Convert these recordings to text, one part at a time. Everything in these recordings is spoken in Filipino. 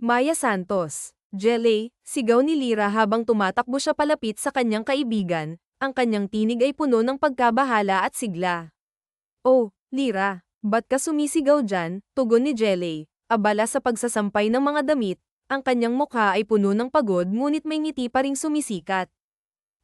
Maya Santos. Jelly, sigaw ni Lira habang tumatakbo siya palapit sa kanyang kaibigan, ang kanyang tinig ay puno ng pagkabahala at sigla. Oh, Lira, ba't ka sumisigaw dyan? Tugon ni Jelly, abala sa pagsasampay ng mga damit, ang kanyang mukha ay puno ng pagod ngunit may ngiti pa ring sumisikat.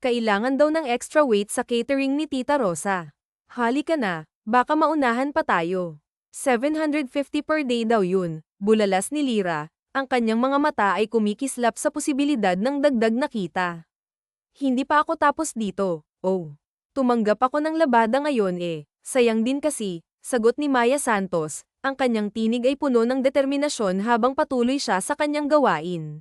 Kailangan daw ng extra weight sa catering ni Tita Rosa. Halika na, baka maunahan pa tayo. 750 per day daw yun, bulalas ni Lira. Ang kanyang mga mata ay kumikislap sa posibilidad ng dagdag na kita. Hindi pa ako tapos dito, oh. Tumanggap ako ng labada ngayon eh, sayang din kasi, sagot ni Maya Santos, ang kanyang tinig ay puno ng determinasyon habang patuloy siya sa kanyang gawain.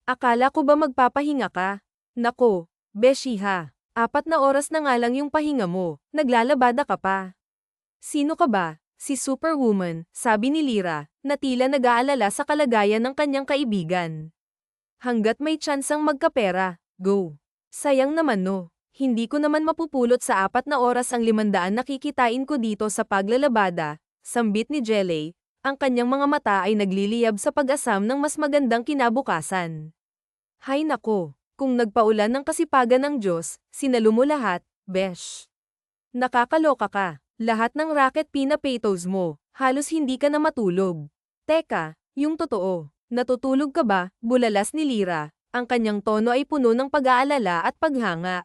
Akala ko ba magpapahinga ka? Nako, beshi ha, 4 oras na nga lang yung pahinga mo, naglalabada ka pa. Sino ka ba? Si Superwoman, sabi ni Lira, na tila nag-aalala sa kalagayan ng kanyang kaibigan. Hanggat may tsansang magkapera, go. Sayang naman no, hindi ko naman mapupulot sa 4 oras ang 500 na kikitain ko dito sa paglalabada, sambit ni Jelly, ang kanyang mga mata ay nagliliyab sa pag-asam ng mas magandang kinabukasan. Hay nako, kung nagpaulan ng kasipagan ng Diyos, sinalo mo lahat, besh. Nakakaloka ka. Lahat ng racket pinapetos mo, halos hindi ka na matulog. Teka, yung totoo, natutulog ka ba? Bulalas ni Lira, ang kanyang tono ay puno ng pag-aalala at paghanga.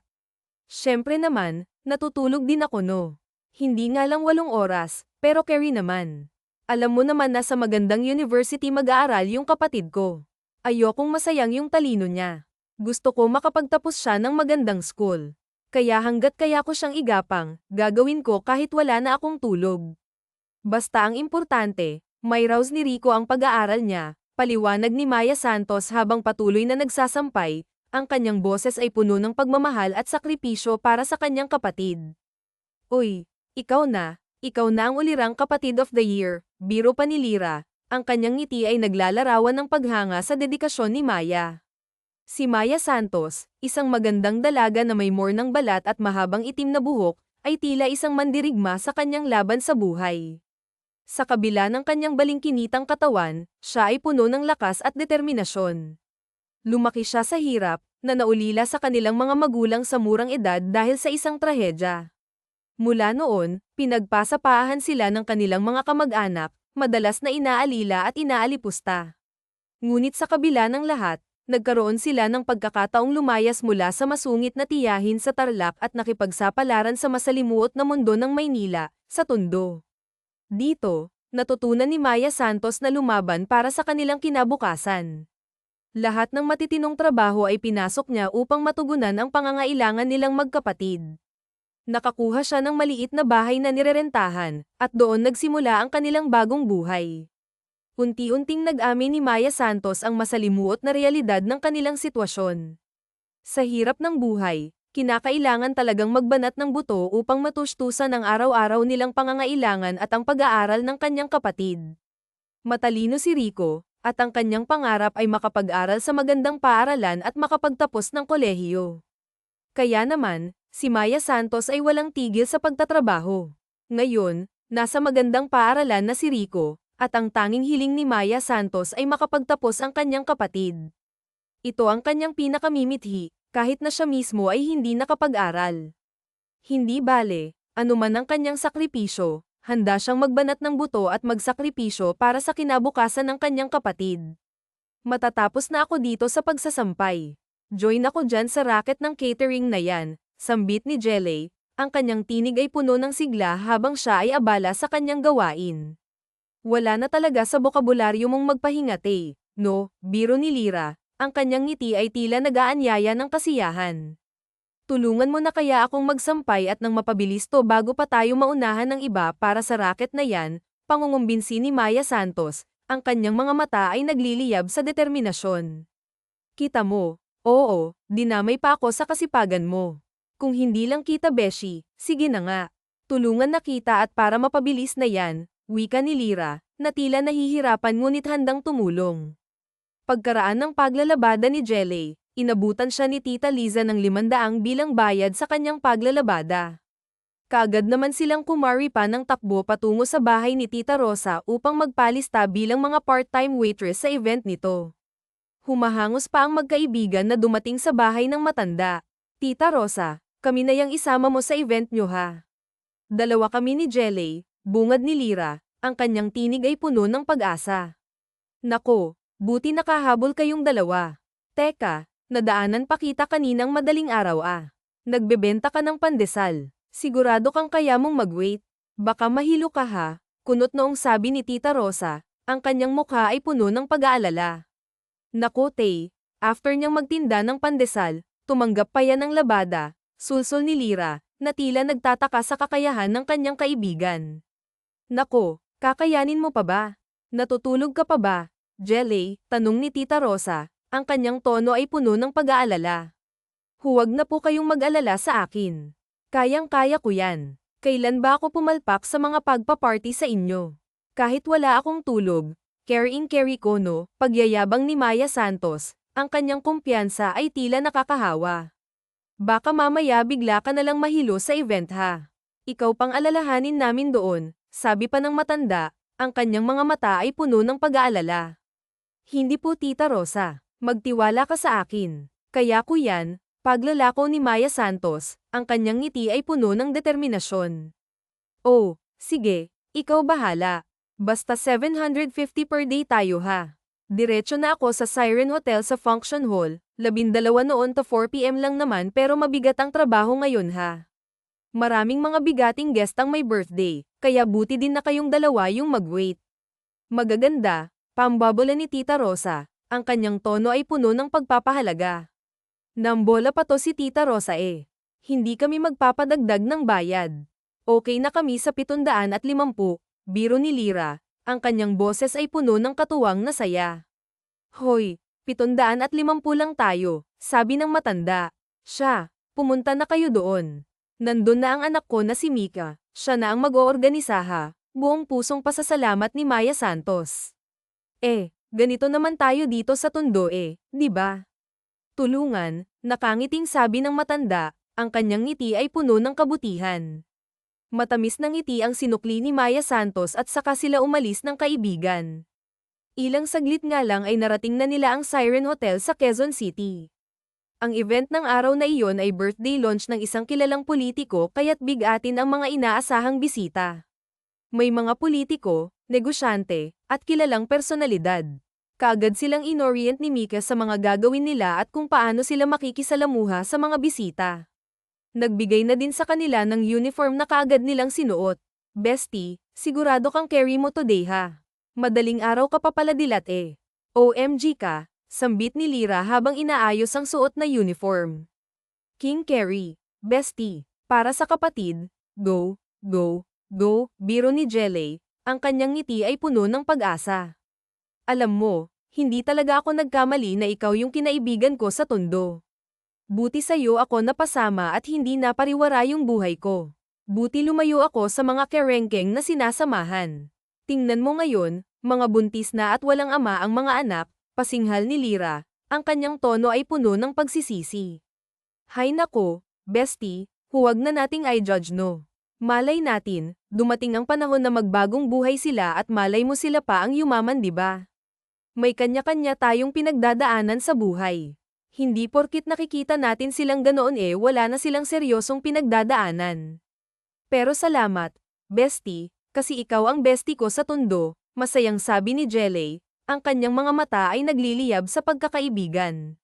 Siyempre naman, natutulog din ako no. Hindi nga lang 8 oras, pero carry naman. Alam mo naman na sa magandang university mag-aaral yung kapatid ko. Ayokong masayang yung talino niya. Gusto ko makapagtapos siya ng magandang school. Kaya hanggat kaya ko siyang igapang, gagawin ko kahit wala na akong tulog. Basta ang importante, may raws ni Rico ang pag-aaral niya, paliwanag ni Maya Santos habang patuloy na nagsasampay, ang kanyang boses ay puno ng pagmamahal at sakripisyo para sa kanyang kapatid. Uy, ikaw na ang ulirang kapatid of the year, biro pa ni Lira, ang kanyang ngiti ay naglalarawan ng paghanga sa dedikasyon ni Maya. Si Maya Santos, isang magandang dalaga na may mornang balat at mahabang itim na buhok, ay tila isang mandirigma sa kanyang laban sa buhay. Sa kabila ng kanyang balingkinitang katawan, siya ay puno ng lakas at determinasyon. Lumaki siya sa hirap, na naulila sa kanilang mga magulang sa murang edad dahil sa isang trahedya. Mula noon, pinagpasapaahan sila ng kanilang mga kamag-anak, madalas na inaalila at inaalipusta. Ngunit sa kabila ng lahat, nagkaroon sila ng pagkakataong lumayas mula sa masungit na tiyahin sa Tarlac at nakipagsapalaran sa masalimuot na mundo ng Maynila, sa Tondo. Dito, natutunan ni Maya Santos na lumaban para sa kanilang kinabukasan. Lahat ng matitinong trabaho ay pinasok niya upang matugunan ang pangangailangan nilang magkapatid. Nakakuha siya ng maliit na bahay na nirerentahan, at doon nagsimula ang kanilang bagong buhay. Unti-unting nag-amin ni Maya Santos ang masalimuot na realidad ng kanilang sitwasyon. Sa hirap ng buhay, kinakailangan talagang magbanat ng buto upang matustusan ang araw-araw nilang pangangailangan at ang pag-aaral ng kanyang kapatid. Matalino si Rico, at ang kanyang pangarap ay makapag-aral sa magandang paaralan at makapagtapos ng kolehiyo. Kaya naman, si Maya Santos ay walang tigil sa pagtatrabaho. Ngayon, nasa magandang paaralan na si Rico, at ang tanging hiling ni Maya Santos ay makapagtapos ang kanyang kapatid. Ito ang kanyang pinakamimithi, kahit na siya mismo ay hindi nakapag-aral. Hindi bale, anuman ang kanyang sakripisyo, handa siyang magbanat ng buto at magsakripisyo para sa kinabukasan ng kanyang kapatid. Matatapos na ako dito sa pagsasampay. Join ako dyan sa racket ng catering na yan, sambit ni Jelly, ang kanyang tinig ay puno ng sigla habang siya ay abala sa kanyang gawain. Wala na talaga sa bokabularyo mong magpahinga no, biro ni Lira, ang kanyang ngiti ay tila nag-aanyaya ng kasiyahan. Tulungan mo na kaya akong magsampay at nang mapabilis to bago pa tayo maunahan ng iba para sa racket na yan, pangungumbinsi ni Maya Santos, ang kanyang mga mata ay nagliliyab sa determinasyon. Kita mo, oo, dinamay pa ako sa kasipagan mo. Kung hindi lang kita beshi, sige na nga. Tulungan na kita at para mapabilis na yan, wika ni Lira, na tila nahihirapan ngunit handang tumulong. Pagkaraan ng paglalabada ni Jelly, inabutan siya ni Tita Liza ng 500 bilang bayad sa kanyang paglalabada. Kaagad naman silang kumari pa ng takbo patungo sa bahay ni Tita Rosa upang magpalista bilang mga part-time waitress sa event nito. Humahangos pa ang magkaibigan na dumating sa bahay ng matanda. Tita Rosa, kami na yang isama mo sa event nyo ha. Dalawa kami ni Jelly, bungad ni Lyra, ang kanyang tinig ay puno ng pag-asa. Nako, buti nakahabol kayong dalawa. Teka, nadaanan pa kita kaninang madaling araw ah. Nagbebenta ka ng pandesal. Sigurado kang kaya mong mag-wait. Baka mahilo ka ha, kunot noong sabi ni Tita Rosa, ang kanyang mukha ay puno ng pag-aalala. Naku Tay, after niyang magtinda ng pandesal, tumanggap pa yan ng labada, sulsol ni Lyra, na tila nagtataka sa kakayahan ng kanyang kaibigan. Nako, kakayanin mo pa ba? Natutulog ka pa ba? Jelly, tanong ni Tita Rosa, ang kanyang tono ay puno ng pag-aalala. Huwag na po kayong mag-alala sa akin. Kayang-kaya ko yan. Kailan ba ako pumalpak sa mga pagpa-party sa inyo? Kahit wala akong tulog, carry ko no, pagyayabang ni Maya Santos, ang kanyang kumpiyansa ay tila nakakahawa. Baka mamaya bigla ka nalang mahilo sa event ha. Ikaw pang alalahanin namin doon, sabi pa ng matanda, ang kanyang mga mata ay puno ng pag-aalala. Hindi po Tita Rosa, magtiwala ka sa akin. Kaya ko yan. Paglalako ni Maya Santos, ang kanyang ngiti ay puno ng determinasyon. Oh, sige, ikaw bahala. Basta 750 per day tayo ha. Diretso na ako sa Siren Hotel sa function hall, 12 noon to 4 PM lang naman pero mabigat ang trabaho ngayon ha. Maraming mga bigating guest ang may birthday, kaya buti din na kayong dalawa yung mag-wait. Magaganda, pambabula ni Tita Rosa, ang kanyang tono ay puno ng pagpapahalaga. Nambola pa to si Tita Rosa eh. Hindi kami magpapadagdag ng bayad. Okay na kami sa 750, biro ni Lyra, ang kanyang boses ay puno ng katuwang na saya. Hoy, 750 lang tayo, sabi ng matanda. Siya, pumunta na kayo doon. Nandun na ang anak ko na si Mika, siya na ang mag-oorganisa ha, buong pusong pasasalamat ni Maya Santos. Ganito naman tayo dito sa Tondo di ba? Tulungan, nakangiting sabi ng matanda, ang kanyang ngiti ay puno ng kabutihan. Matamis na ngiti ang sinukli ni Maya Santos at saka sila umalis ng kaibigan. Ilang saglit nga lang ay narating na nila ang Siren Hotel sa Quezon City. Ang event ng araw na iyon ay birthday lunch ng isang kilalang politiko kaya't bigatin ang mga inaasahang bisita. May mga politiko, negosyante, at kilalang personalidad. Kaagad silang inorient ni Mika sa mga gagawin nila at kung paano sila makikisalamuha sa mga bisita. Nagbigay na din sa kanila ng uniform na kaagad nilang sinuot. Bestie, sigurado kang carry mo today ha. Madaling araw ka pa pala dilat OMG ka, sambit ni Lyra habang inaayos ang suot na uniform. King Carrie, bestie, para sa kapatid, go, go, go, biro ni Jelly, ang kanyang ngiti ay puno ng pag-asa. Alam mo, hindi talaga ako nagkamali na ikaw yung kinaibigan ko sa Tondo. Buti sa'yo ako napasama at hindi napariwara yung buhay ko. Buti lumayo ako sa mga kerengkeng na sinasamahan. Tingnan mo ngayon, mga buntis na at walang ama ang mga anak, pasinghal ni Lyra, ang kanyang tono ay puno ng pagsisisi. Hay nako, bestie, huwag na nating i-judge no. Malay natin, dumating ang panahon na magbagong buhay sila at malay mo sila pa ang yumaman diba? May kanya-kanya tayong pinagdadaanan sa buhay. Hindi porkit nakikita natin silang ganoon wala na silang seryosong pinagdadaanan. Pero salamat, bestie, kasi ikaw ang bestie ko sa Tondo, masayang sabi ni Jelly, ang kanyang mga mata ay nagliliyab sa pagkakaibigan.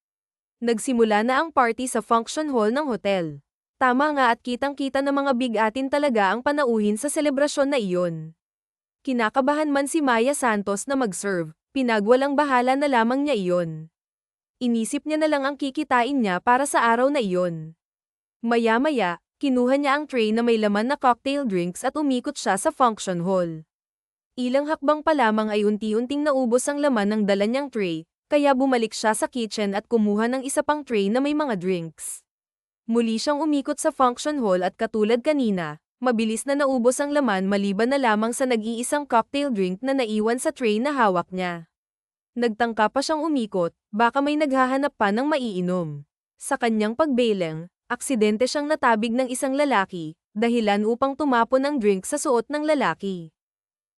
Nagsimula na ang party sa function hall ng hotel. Tama nga at kitang-kita na mga bigatin talaga ang panauhin sa selebrasyon na iyon. Kinakabahan man si Maya Santos na mag-serve, pinagwalang bahala na lamang niya iyon. Inisip niya na lang ang kikitain niya para sa araw na iyon. Maya-maya, kinuha niya ang tray na may laman na cocktail drinks at umikot siya sa function hall. Ilang hakbang pa lamang ay unti-unting naubos ang laman ng dala niyang tray, kaya bumalik siya sa kitchen at kumuha ng isa pang tray na may mga drinks. Muli siyang umikot sa function hall at katulad kanina, mabilis na naubos ang laman maliban na lamang sa nag-iisang cocktail drink na naiwan sa tray na hawak niya. Nagtangka pa siyang umikot, baka may naghahanap pa ng maiinom. Sa kanyang pagbeleng, aksidente siyang natabig ng isang lalaki, dahilan upang tumapon ang drink sa suot ng lalaki.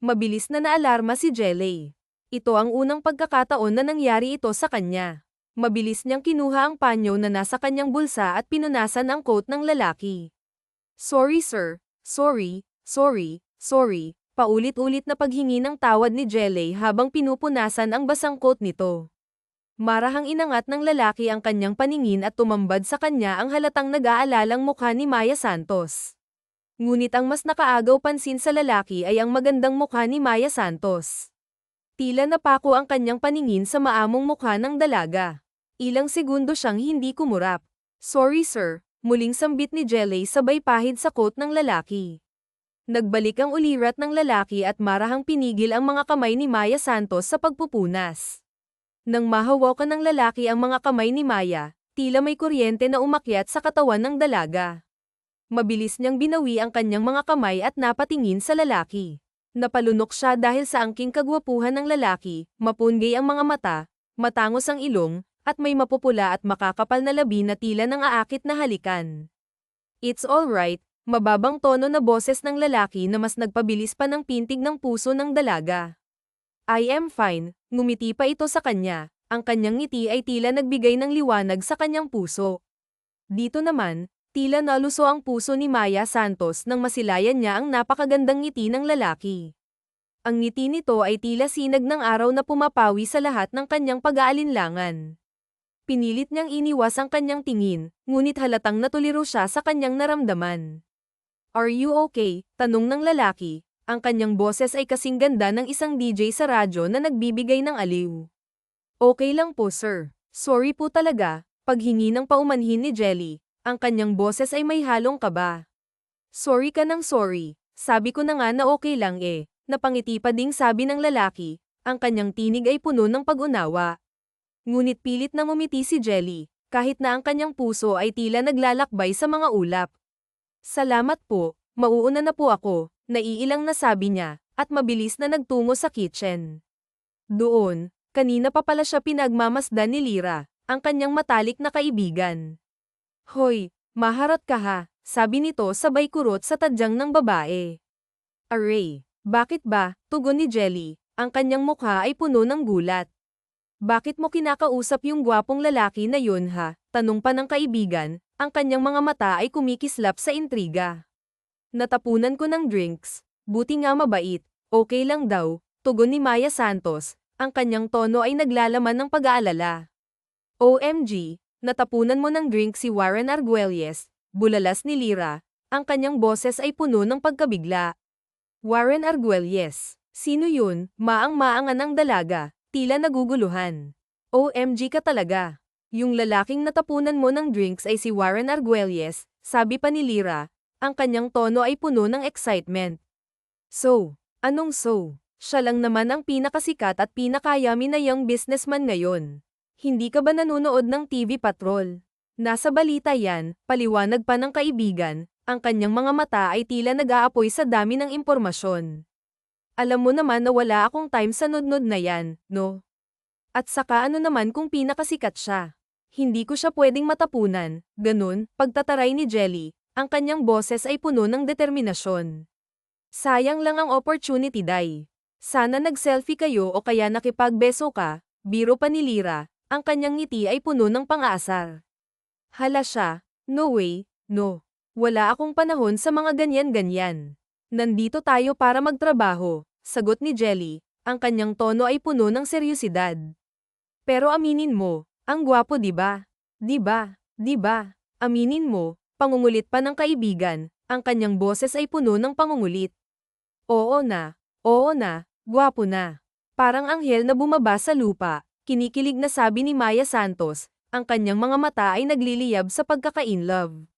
Mabilis na naalarma si Jelly. Ito ang unang pagkakataon na nangyari ito sa kanya. Mabilis niyang kinuha ang panyo na nasa kanyang bulsa at pinunasan ang coat ng lalaki. Sorry sir, sorry, paulit-ulit na paghingi ng tawad ni Jelly habang pinupunasan ang basang coat nito. Marahang inangat ng lalaki ang kanyang paningin at tumambad sa kanya ang halatang nag-aalalang mukha ni Maya Santos. Ngunit ang mas nakaagaw pansin sa lalaki ay ang magandang mukha ni Maya Santos. Tila napako ang kanyang paningin sa maamong mukha ng dalaga. Ilang segundo siyang hindi kumurap. Sorry sir, muling sambit ni Jelly sabay pahid sa coat ng lalaki. Nagbalik ang ulirat ng lalaki at marahang pinigil ang mga kamay ni Maya Santos sa pagpupunas. Nang mahawakan ng lalaki ang mga kamay ni Maya, tila may kuryente na umakyat sa katawan ng dalaga. Mabilis niyang binawi ang kanyang mga kamay at napatingin sa lalaki. Napalunok siya dahil sa angking kagwapuhan ng lalaki, mapunggay ang mga mata, matangos ang ilong, at may mapupula at makakapal na labi na tila nang aakit na halikan. It's alright, mababang tono na boses ng lalaki na mas nagpabilis pa ng pintig ng puso ng dalaga. I am fine, ngumiti pa ito sa kanya, ang kanyang ngiti ay tila nagbigay ng liwanag sa kanyang puso. Dito naman, tila naluso ang puso ni Maya Santos nang masilayan niya ang napakagandang ngiti ng lalaki. Ang ngiti nito ay tila sinag ng araw na pumapawi sa lahat ng kanyang pag-aalinlangan. Pinilit niyang iniwas ang kanyang tingin, ngunit halatang natuliro siya sa kanyang naramdaman. Are you okay? Tanong ng lalaki. Ang kanyang boses ay kasing ganda ng isang DJ sa radyo na nagbibigay ng aliw. Okay lang po sir. Sorry po talaga, paghingi ng paumanhin ni Jelly. Ang kanyang boses ay may halong kaba. Sorry ka ng sorry. Sabi ko na nga na okay lang eh. Napangiti pa ding sabi ng lalaki. Ang kanyang tinig ay puno ng pag-unawa. Ngunit pilit na ngumiti si Jelly, kahit na ang kanyang puso ay tila naglalakbay sa mga ulap. Salamat po, mauuna na po ako, naiilang na sabi niya, at mabilis na nagtungo sa kitchen. Doon, kanina pa pala siya pinagmamasdan ni Lyra, ang kanyang matalik na kaibigan. Hoy, maharot ka ha, sabi nito sabay kurot sa tadyang ng babae. Aray, bakit ba, tugon ni Jelly, ang kanyang mukha ay puno ng gulat. Bakit mo kinakausap yung gwapong lalaki na yun ha? Tanong pa ng kaibigan, ang kanyang mga mata ay kumikislap sa intriga. Natapunan ko ng drinks, buti nga mabait, okay lang daw, tugon ni Maya Santos, ang kanyang tono ay naglalaman ng pag-aalala. OMG, natapunan mo ng drink si Warren Arguelles, bulalas ni Lyra, ang kanyang boses ay puno ng pagkabigla. Warren Arguelles, sino yun? Maang-maangan ang dalaga. Tila naguguluhan. OMG ka talaga. Yung lalaking natapunan mo ng drinks ay si Warren Arguelles, sabi pa ni Lyra, ang kanyang tono ay puno ng excitement. So, anong so? Siya lang naman ang pinakasikat at pinakayami na young businessman ngayon. Hindi ka ba nanonood ng TV Patrol? Nasa balita yan, paliwanag pa ng kaibigan, ang kanyang mga mata ay tila nag-aapoy sa dami ng impormasyon. Alam mo naman na wala akong time sa nudnud na yan, no? At saka ano naman kung pinakasikat siya? Hindi ko siya pwedeng matapunan, ganun, pagtataray ni Jelly, ang kanyang boses ay puno ng determinasyon. Sayang lang ang opportunity day. Sana nag-selfie kayo o kaya nakipagbeso ka, biro pa ni Lyra, ang kanyang ngiti ay puno ng pang-aasar. Hala siya, no way, no. Wala akong panahon sa mga ganyan-ganyan. Nandito tayo para magtrabaho, sagot ni Jelly, ang kanyang tono ay puno ng seryosidad. Pero aminin mo, ang gwapo diba? Diba? Diba? Aminin mo, pangungulit pa ng kaibigan, ang kanyang boses ay puno ng pangungulit. Oo na, gwapo na. Parang anghel na bumaba sa lupa, kinikilig na sabi ni Maya Santos, ang kanyang mga mata ay nagliliyab sa pagkaka-inlove.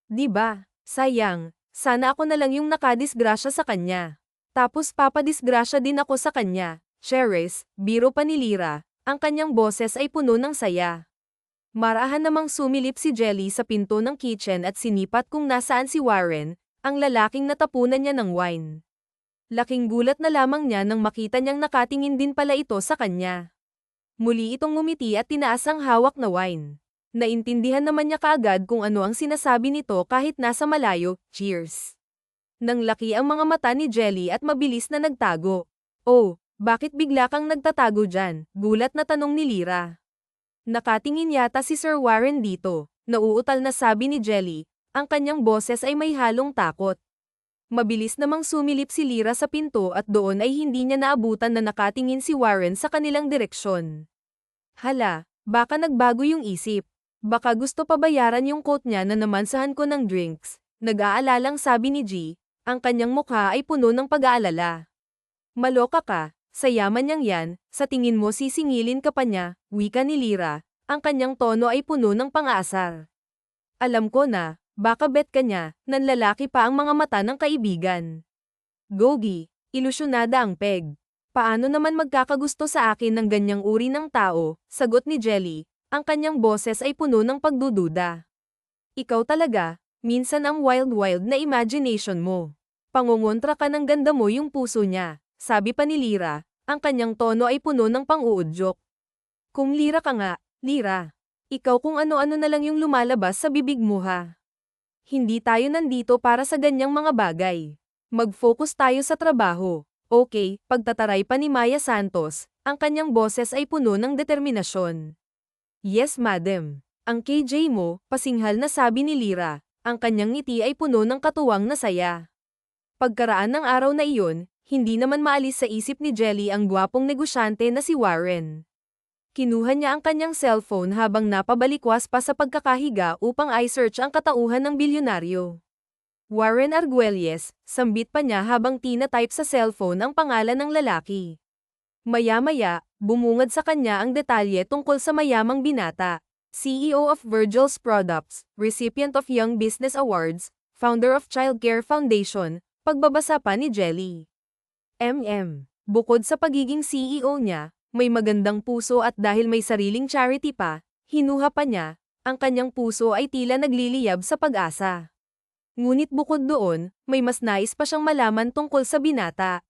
Diba? Sayang. Sana ako na lang yung nakadisgrasya sa kanya. Tapos papadisgrasya din ako sa kanya. Cheres, biro pa ni Lyra, ang kanyang boses ay puno ng saya. Marahan namang sumilip si Jelly sa pinto ng kitchen at sinipat kung nasaan si Warren, ang lalaking natapunan niya ng wine. Laking gulat na lamang niya nang makita niyang nakatingin din pala ito sa kanya. Muli itong ngumiti at tinaas ang hawak na wine. Naintindihan naman niya kaagad kung ano ang sinasabi nito kahit nasa malayo. Cheers! Nang laki ang mga mata ni Jelly at mabilis na nagtago. Oh, bakit bigla kang nagtatago dyan? Gulat na tanong ni Lyra. Nakatingin yata si Sir Warren dito. Nauutal na sabi ni Jelly. Ang kanyang boses ay may halong takot. Mabilis namang sumilip si Lyra sa pinto at doon ay hindi niya naabutan na nakatingin si Warren sa kanilang direksyon. Hala, baka nagbago yung isip. Baka gusto pa bayaran yung coat niya na namansahan ko ng drinks. Nag-aalalang sabi ni G, ang kanyang mukha ay puno ng pag-aalala. Maloka ka, sa yaman niyang yan, sa tingin mo sisingilin ka pa niya, wika ni Lyra, ang kanyang tono ay puno ng pang-aasar. Alam ko na, baka bet ka niya, nanlalaki pa ang mga mata ng kaibigan. Gogi, ilusyonada ang peg. Paano naman magkakagusto sa akin ng ganyang uri ng tao, sagot ni Jelly. Ang kanyang boses ay puno ng pagdududa. Ikaw talaga, minsan ang wild-wild na imagination mo. Pangungontra ka ng ganda mo yung puso niya, sabi pa ni Lyra, ang kanyang tono ay puno ng pang-uudyok. Kung Lyra ka nga, Lyra. Ikaw kung ano-ano na lang yung lumalabas sa bibig mo ha. Hindi tayo nandito para sa ganyang mga bagay. Mag-focus tayo sa trabaho. Okay, pagtataray pa ni Maya Santos, ang kanyang boses ay puno ng determinasyon. Yes madam. Ang KJ mo, pasinghal na sabi ni Lyra, ang kanyang ngiti ay puno ng katuwang na saya. Pagkaraan ng araw na iyon, hindi naman maalis sa isip ni Jelly ang gwapong negosyante na si Warren. Kinuha niya ang kanyang cellphone habang napabalikwas pa sa pagkakahiga upang i-search ang katauhan ng bilyonaryo. Warren Arguelles, sambit pa niya habang tina-type sa cellphone ang pangalan ng lalaki. Maya-maya, bumungad sa kanya ang detalye tungkol sa mayamang binata. CEO of Virgil's Products, recipient of Young Business Awards, founder of Child Care Foundation, pagbabasa pa ni Jelly. Bukod sa pagiging CEO niya, may magandang puso at dahil may sariling charity pa, hinuha pa niya, ang kanyang puso ay tila nagliliyab sa pag-asa. Ngunit bukod doon, may mas nais pa siyang malaman tungkol sa binata.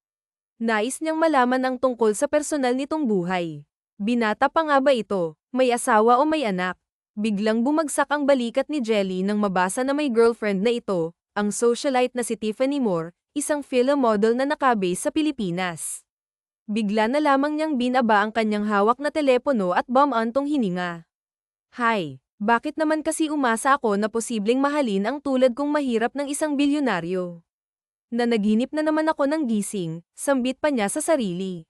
Nais niyang malaman ang tungkol sa personal nitong buhay. Binata pa nga ba ito? May asawa o may anak? Biglang bumagsak ang balikat ni Jelly nang mabasa na may girlfriend na ito, ang socialite na si Tiffany Moore, isang film model na nakabase sa Pilipinas. Bigla na lamang niyang binaba ang kanyang hawak na telepono at bumantong hininga. Hay, bakit naman kasi umasa ako na posibleng mahalin ang tulad kong mahirap ng isang bilyonaryo? Nanaginip na naman ako ng gising, sambit pa niya sa sarili.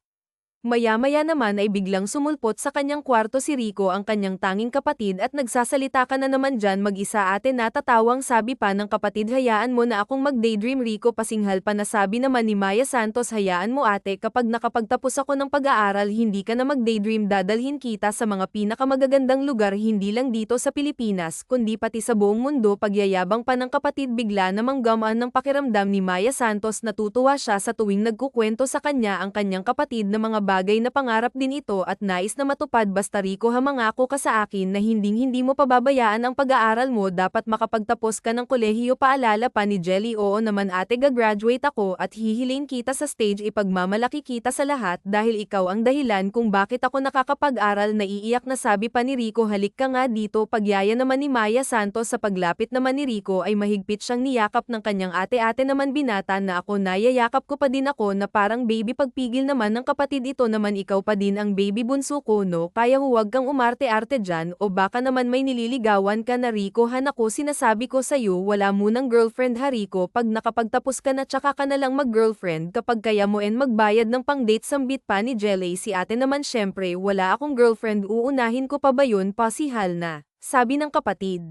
Maya-maya naman ay biglang sumulpot sa kanyang kwarto si Rico ang kanyang tanging kapatid at nagsasalita ka na naman dyan mag-isa ate natatawang sabi pa ng kapatid hayaan mo na akong mag-daydream Rico pasinghal pa na sabi naman ni Maya Santos hayaan mo ate kapag nakapagtapos ako ng pag-aaral hindi ka na mag-daydream dadalhin kita sa mga pinakamagagandang lugar hindi lang dito sa Pilipinas kundi pati sa buong mundo pagyayabang pa ng kapatid bigla namang gamaan ng pakiramdam ni Maya Santos natutuwa siya sa tuwing nagkukwento sa kanya ang kanyang kapatid na mga bagay na pangarap din ito at nais na matupad basta Rico hamangako ka sa akin na hindi mo pababayaan ang pag-aaral mo dapat makapagtapos ka ng kolehiyo paalala pa ni Jelly oo naman ate gagraduate ako at hihilin kita sa stage ipagmamalaki kita sa lahat dahil ikaw ang dahilan kung bakit ako nakakapag-aral naiiyak na sabi pa ni Rico halik ka nga dito pagyaya naman ni Maya Santos sa paglapit naman ni Rico ay mahigpit siyang niyakap ng kanyang ate-ate naman binata na ako nayayakap ko pa din ako na parang baby pagpigil naman ng kapatid ito naman ikaw pa din ang baby bunso ko no kaya huwag kang umarte-arte dyan o baka naman may nililigawan ka na Rico han ako sinasabi ko sa'yo wala munang girlfriend ha Rico pag nakapagtapos ka na tsaka ka na lang mag-girlfriend kapag kaya mo magbayad ng pang-date sambit pa ni Jelly si ate naman syempre wala akong girlfriend uunahin ko pa ba yun pasihal na, sabi ng kapatid.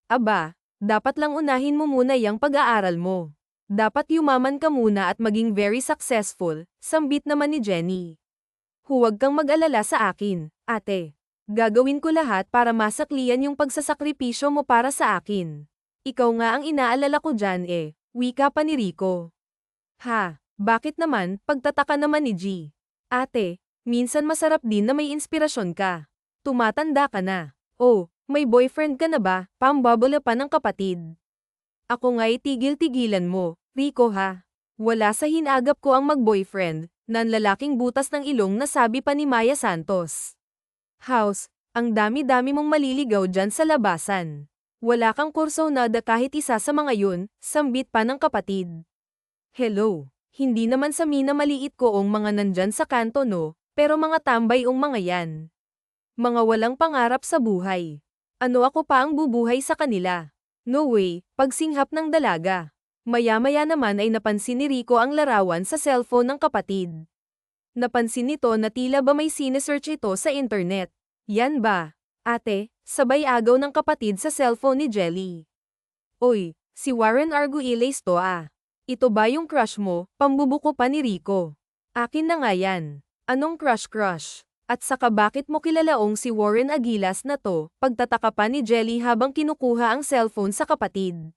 Aba, dapat lang unahin mo muna yung pag-aaral mo. Dapat yumaman ka muna at maging very successful, sambit naman ni Jenny. Huwag kang mag-alala sa akin, ate. Gagawin ko lahat para masaklian yung pagsasakripisyo mo para sa akin. Ikaw nga ang inaalala ko dyan wika pa ni Rico. Ha, bakit naman, pagtataka naman ni G. Ate, minsan masarap din na may inspirasyon ka. Tumatanda ka na. Oh, may boyfriend ka na ba? Pambabala pa ng kapatid. Ako nga'y tigil-tigilan mo, Rico ha. Wala sa hinagap ko ang mag-boyfriend, nanlalaking butas ng ilong na sabi pa ni Maya Santos. House, Ang dami-dami mong maliligaw dyan sa labasan. Wala kang kurso na kahit isa sa mga yun, sambit pa ng kapatid. Hello, hindi naman sa mina maliit ko ang mga nandyan sa kanto no, pero mga tambay ang mga yan. Mga walang pangarap sa buhay. Ano ako pa ang bubuhay sa kanila? No way, pagsinghap ng dalaga. Maya-maya naman ay napansin ni Rico ang larawan sa cellphone ng kapatid. Napansin nito na tila ba may sinesearch ito sa internet. Yan ba? Ate, sabay agaw ng kapatid sa cellphone ni Jelly. Oy, si Warren Arguelles to ah. Ito ba yung crush mo, pambubuko pa ni Rico? Akin na nga yan. Anong crush? At saka bakit mo kilalaong si Warren Aguilas na to, pagtataka pa ni Jelly habang kinukuha ang cellphone sa kapatid.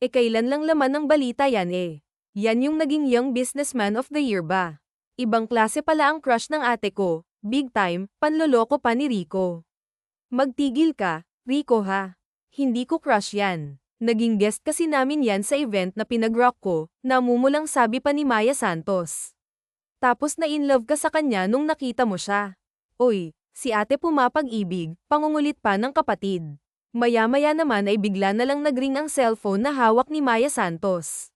E kailan lang laman ng balita yan eh. Yan yung naging Young Businessman of the Year ba? Ibang klase pala ang crush ng ate ko, big time, panloloko pa ni Rico. Magtigil ka, Rico ha. Hindi ko crush yan. Naging guest kasi namin yan sa event na pinag-rock ko, namumulang sabi pa ni Maya Santos. Tapos na in love ka sa kanya nung nakita mo siya. Oy, si ate pumapag-ibig, pangungulit pa ng kapatid. Maya-maya naman ay bigla na lang nagring ang cellphone na hawak ni Maya Santos.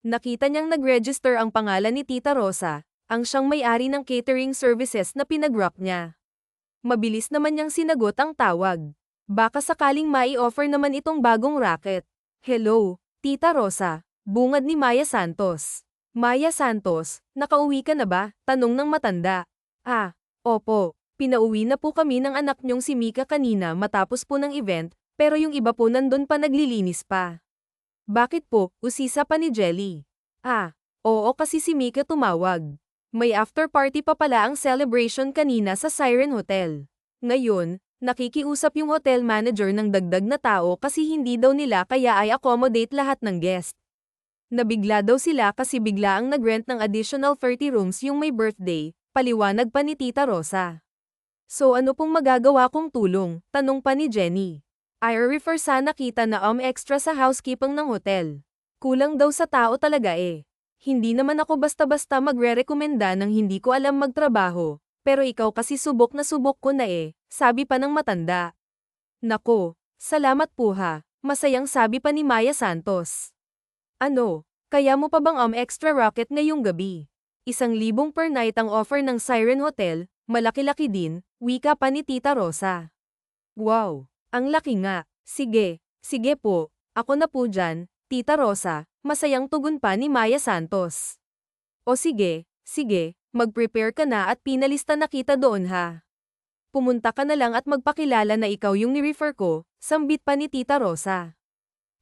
Nakita niyang nag-register ang pangalan ni Tita Rosa, ang siyang may-ari ng catering services na pinag-rock niya. Mabilis naman niyang sinagot ang tawag. Baka sakaling mai-offer naman itong bagong racket. Hello, Tita Rosa, bungad ni Maya Santos. Maya Santos, nakauwi ka na ba? Tanong ng matanda. Ah, opo, pinauwi na po kami ng anak niyong si Mika kanina matapos po ng event, pero yung iba po nandun pa naglilinis pa. Bakit po, usisa pa ni Jelly? Ah, oo kasi si Mika tumawag. May after party pa pala ang celebration kanina sa Siren Hotel. Ngayon, nakikiusap yung hotel manager ng dagdag na tao kasi hindi daw nila kaya ay accommodate lahat ng guest. Nabigla daw sila kasi bigla ang nag-rent ng additional 30 rooms yung may birthday, paliwanag pa ni Tita Rosa. So ano pong magagawa kong tulong? Tanong pa ni Jenny. I refer sana kita na extra sa housekeeping ng hotel. Kulang daw sa tao talaga eh. Hindi naman ako basta-basta magre-rekomenda ng hindi ko alam magtrabaho, pero ikaw kasi subok na subok ko na eh, sabi pa ng matanda. Nako, salamat po ha, masayang sabi pa ni Maya Santos. Ano, kaya mo pa bang extra rocket ngayong gabi? 1,000 per night ang offer ng Siren Hotel, malaki-laki din, wika pa ni Tita Rosa. Wow, ang laki nga. Sige po, ako na po dyan, Tita Rosa, masayang tugon pa ni Maya Santos. O sige, mag-prepare ka na at pinalista na kita doon ha. Pumunta ka na lang at magpakilala na ikaw yung ni-refer ko, sambit pa ni Tita Rosa.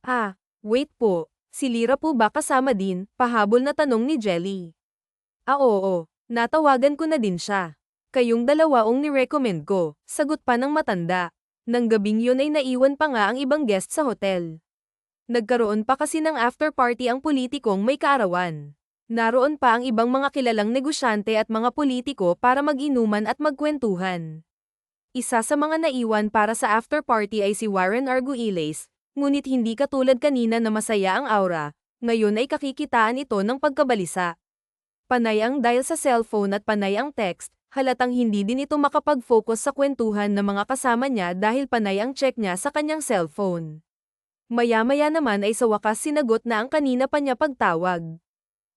Ah, wait po. Si Lira po ba kasama din? Pahabol na tanong ni Jelly. Ah oo, natawagan ko na din siya. Kayong dalawa ang ni-recommend ko, sagot pa ng matanda. Nang gabing yun ay naiwan pa nga ang ibang guest sa hotel. Nagkaroon pa kasi ng after party ang politikong may kaarawan. Naroon pa ang ibang mga kilalang negosyante at mga politiko para mag-inuman at magkwentuhan. Isa sa mga naiwan para sa after party ay si Warren Arguelles. Ngunit hindi katulad kanina na masaya ang aura, ngayon ay kakikitaan ito ng pagkabalisa. Panay ang dial sa cellphone at panay ang text, halatang hindi din ito makapag-focus sa kwentuhan ng mga kasama niya dahil panay ang check niya sa kanyang cellphone. Maya-maya naman ay sa wakas sinagot na ang kanina pa niya pagtawag.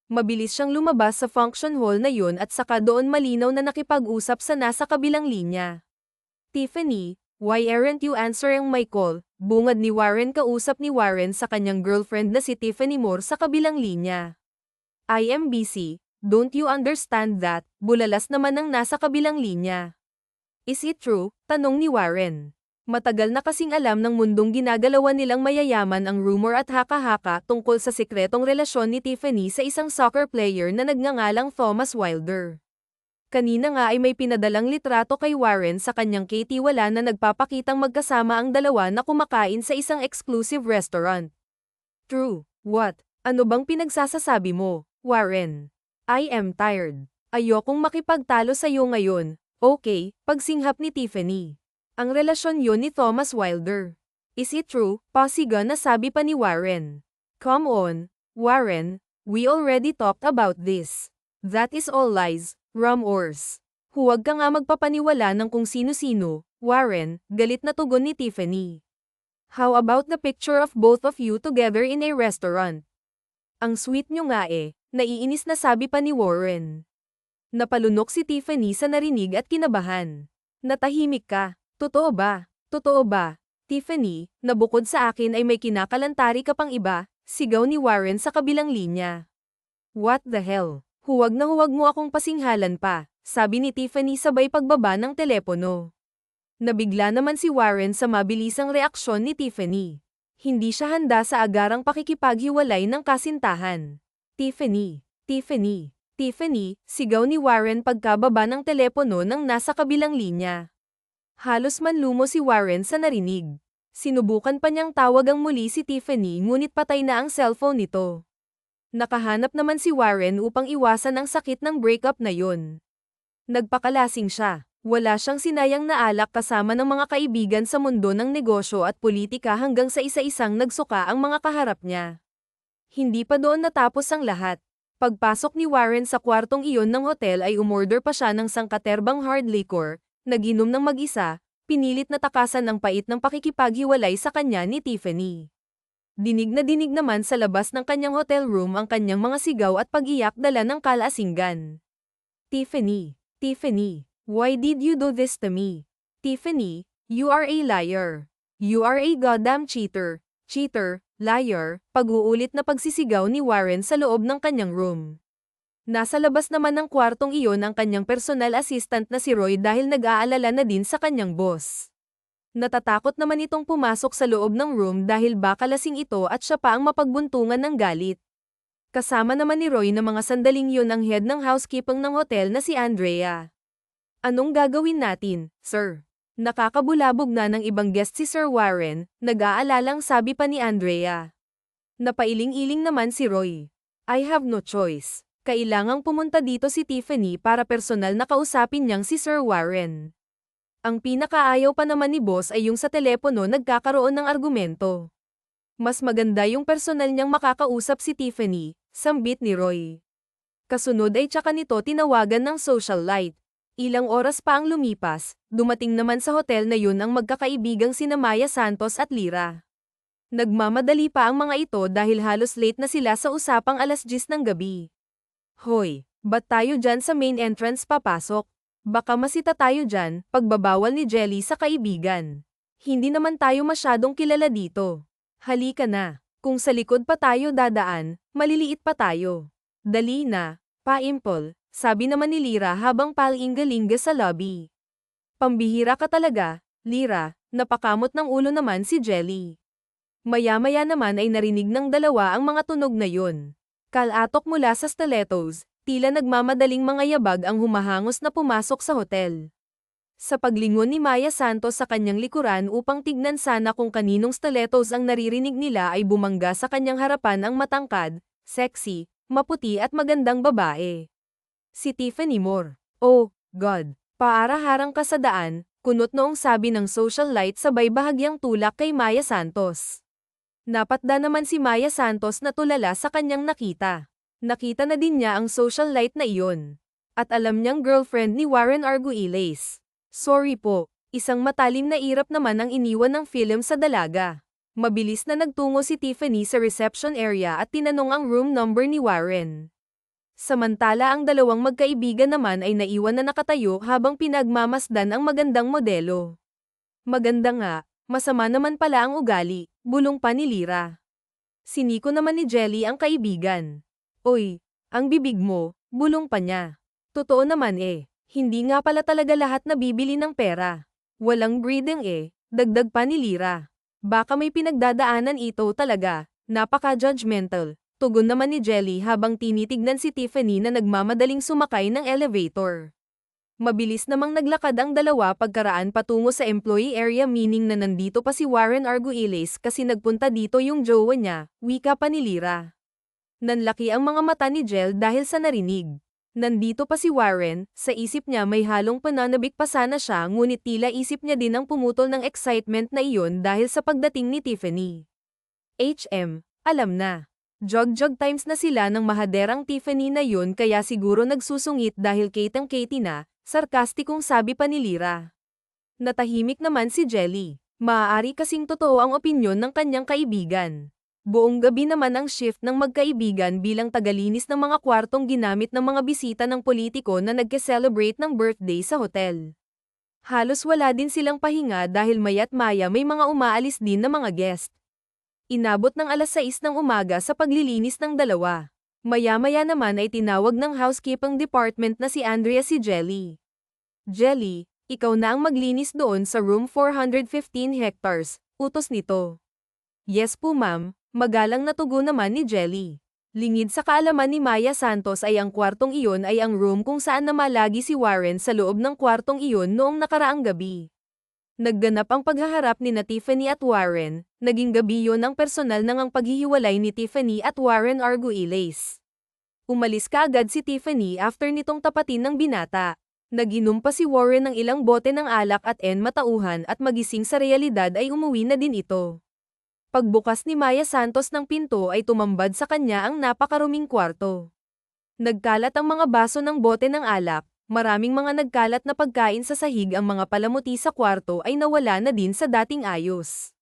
Mabilis siyang lumabas sa function hall na yun at saka doon malinaw na nakipag-usap sa nasa kabilang linya. Tiffany, why aren't you answering my call? Bungad ni Warren kausap ni Warren sa kanyang girlfriend na si Tiffany Moore sa kabilang linya. I am busy, don't you understand that? Bulalas naman ang nasa kabilang linya. Is it true? Tanong ni Warren. Matagal na kasing alam ng mundong ginagalawan nilang mayayaman ang rumor at haka-haka tungkol sa sikretong relasyon ni Tiffany sa isang soccer player na nagngangalang Thomas Wilder. Kanina nga ay may pinadalang litrato kay Warren sa kanyang katiwala na nagpapakitang magkasama ang dalawa na kumakain sa isang exclusive restaurant. True. What? Ano bang pinagsasasabi mo, Warren? I am tired. Ayokong makipagtalo sa iyo ngayon. Okay, pagsinghap ni Tiffany. Ang relasyon yun ni Thomas Wilder. Is it true? Pasiga na sabi pa ni Warren. Come on, Warren, we already talked about this. That is all lies. Rumors. Huwag ka nga magpapaniwala ng kung sino-sino, Warren, galit na tugon ni Tiffany. How about the picture of both of you together in a restaurant? Ang sweet nyo nga eh, naiinis na sabi pa ni Warren. Napalunok si Tiffany sa narinig at kinabahan. Natahimik ka, totoo ba? Totoo ba? Tiffany, na bukod sa akin ay may kinakalantari ka pang iba, sigaw ni Warren sa kabilang linya. What the hell? Huwag na huwag mo akong pasinghalan pa, sabi ni Tiffany sabay pagbaba ng telepono. Nabigla naman si Warren sa mabilisang reaksyon ni Tiffany. Hindi siya handa sa agarang pakikipaghiwalay ng kasintahan. Tiffany, Tiffany, Tiffany, sigaw ni Warren pagkababa ng telepono ng nasa kabilang linya. Halos manlumo si Warren sa narinig. Sinubukan pa niyang tawagang muli si Tiffany ngunit patay na ang cellphone nito. Nakahanap naman si Warren upang iwasan ang sakit ng breakup na yun. Nagpakalasing siya. Wala siyang sinayang na alak kasama ng mga kaibigan sa mundo ng negosyo at politika hanggang sa isa-isang nagsuka ang mga kaharap niya. Hindi pa doon natapos ang lahat. Pagpasok ni Warren sa kwartong iyon ng hotel ay umorder pa siya ng sangkaterbang hard liquor, naginom ng mag-isa, pinilit na takasan ang pait ng pakikipaghiwalay sa kanya ni Tiffany. Dinig na dinig naman sa labas ng kanyang hotel room ang kanyang mga sigaw at pag-iyak dala ng kalasinggan. Tiffany, Tiffany. Why did you do this to me? Tiffany, you are a liar. You are a goddamn cheater. Cheater, liar, pag-uulit na pagsisigaw ni Warren sa loob ng kanyang room. Nasa labas naman ng kwartong iyon ang kanyang personal assistant na si Roy dahil nag-aalala na din sa kanyang boss. Natatakot naman itong pumasok sa loob ng room dahil baka lasing ito at siya pa ang mapagbuntungan ng galit. Kasama naman ni Roy na mga sandaling yun ang head ng housekeeping ng hotel na si Andrea. Anong gagawin natin, sir? Nakakabulabog na ng ibang guest si Sir Warren, nag-aalalang sabi pa ni Andrea. Napailing-iling naman si Roy. I have no choice. Kailangang pumunta dito si Tiffany para personal na kausapin niyang si Sir Warren. Ang pinakaayaw pa naman ni boss ay yung sa telepono nagkakaroon ng argumento. Mas maganda yung personal niyang makakausap si Tiffany, sambit ni Roy. Kasunod ay tsaka nito tinawagan ng socialite. Ilang oras pa ang lumipas, dumating naman sa hotel na yun ang magkakaibigang sina Maya Santos at Lyra. Nagmamadali pa ang mga ito dahil halos late na sila sa usapang 10:00 ng gabi. Hoy, ba't tayo dyan sa main entrance papasok? Baka masita tayo dyan, pagbabawal ni Jelly sa kaibigan. Hindi naman tayo masyadong kilala dito. Halika na, kung sa likod pa tayo dadaan, maliliit pa tayo. Dali na, pa-impol. Sabi naman ni Lyra habang palinga-linga sa lobby. Pambihira ka talaga, Lyra, napakamot ng ulo naman si Jelly. Maya-maya naman ay narinig ng dalawa ang mga tunog na yun. Kalatok mula sa stilettos, tila nagmamadaling mga yabag ang humahangos na pumasok sa hotel. Sa paglingon ni Maya Santos sa kanyang likuran upang tignan sana kung kaninong stilettos ang naririnig nila ay bumangga sa kanyang harapan ang matangkad, sexy, maputi at magandang babae. Si Tiffany Moore. Oh, God. Paaraharang ka sa daan, kunot noong sabi ng socialite sabay bahagyang tulak kay Maya Santos. Napatda naman si Maya Santos na tulala sa kanyang nakita. Nakita na din niya ang socialite na iyon. At alam niyang girlfriend ni Warren Arguelles. Sorry po, isang matalim na irap naman ang iniwan ng film sa dalaga. Mabilis na nagtungo si Tiffany sa reception area at tinanong ang room number ni Warren. Samantala ang dalawang magkaibigan naman ay naiwan na nakatayo habang pinagmamasdan ang magandang modelo. Maganda nga, masama naman pala ang ugali, bulong pa ni Lyra. Siniko naman ni Jelly ang kaibigan. Oy, ang bibig mo, bulong pa niya. Totoo naman eh, hindi nga pala talaga lahat nabibili ng pera. Walang breeding eh, dagdag pa ni Lyra. Baka may pinagdadaanan ito talaga, napaka-judgmental. Tugon naman ni Jelly habang tinitignan si Tiffany na nagmamadaling sumakay ng elevator. Mabilis namang naglakad ang dalawa pagkaraan patungo sa employee area meaning na nandito pa si Warren Arguelles kasi nagpunta dito yung jowa niya, wika pa ni Lyra. Nanlaki ang mga mata ni Jel dahil sa narinig. Nandito pa si Warren, sa isip niya may halong pananabik pa sana siya ngunit tila isip niya din ang pumutol ng excitement na iyon dahil sa pagdating ni Tiffany. Alam na. Jog-jog times na sila ng mahaderang Tiffany na yun kaya siguro nagsusungit dahil Katie na, sarkastikong sabi pa ni Lyra. Natahimik naman si Jelly. Maaari kasing totoo ang opinyon ng kanyang kaibigan. Buong gabi naman ang shift ng magkaibigan bilang tagalinis ng mga kwartong ginamit ng mga bisita ng politiko na nagke-celebrate ng birthday sa hotel. Halos wala din silang pahinga dahil maya't maya may mga umaalis din na mga guest. Inabot ng alas 6 ng umaga sa paglilinis ng dalawa. Maya-maya naman ay tinawag ng housekeeping department na si Andrea si Jelly. Jelly, ikaw na ang maglinis doon sa room 415 hectares, utos nito. Yes po ma'am, magalang na tugon naman ni Jelly. Lingid sa kaalaman ni Maya Santos ay ang kwartong iyon ay ang room kung saan namalagi si Warren sa loob ng kwartong iyon noong nakaraang gabi. Nagganap ang paghaharap ni Tiffany at Warren, naging gabi yon ang personal nang ang paghihiwalay ni Tiffany at Warren Arguelles. Umalis kaagad si Tiffany after nitong tapatin ng binata. Nag-inom pa si Warren ng ilang bote ng alak at matauhan at magising sa realidad ay umuwi na din ito. Pagbukas ni Maya Santos ng pinto ay tumambad sa kanya ang napakaruming kwarto. Nagkalat ang mga baso ng bote ng alak, maraming mga nagkalat na pagkain sa sahig, ang mga palamuti sa kwarto ay nawala na din sa dating ayos.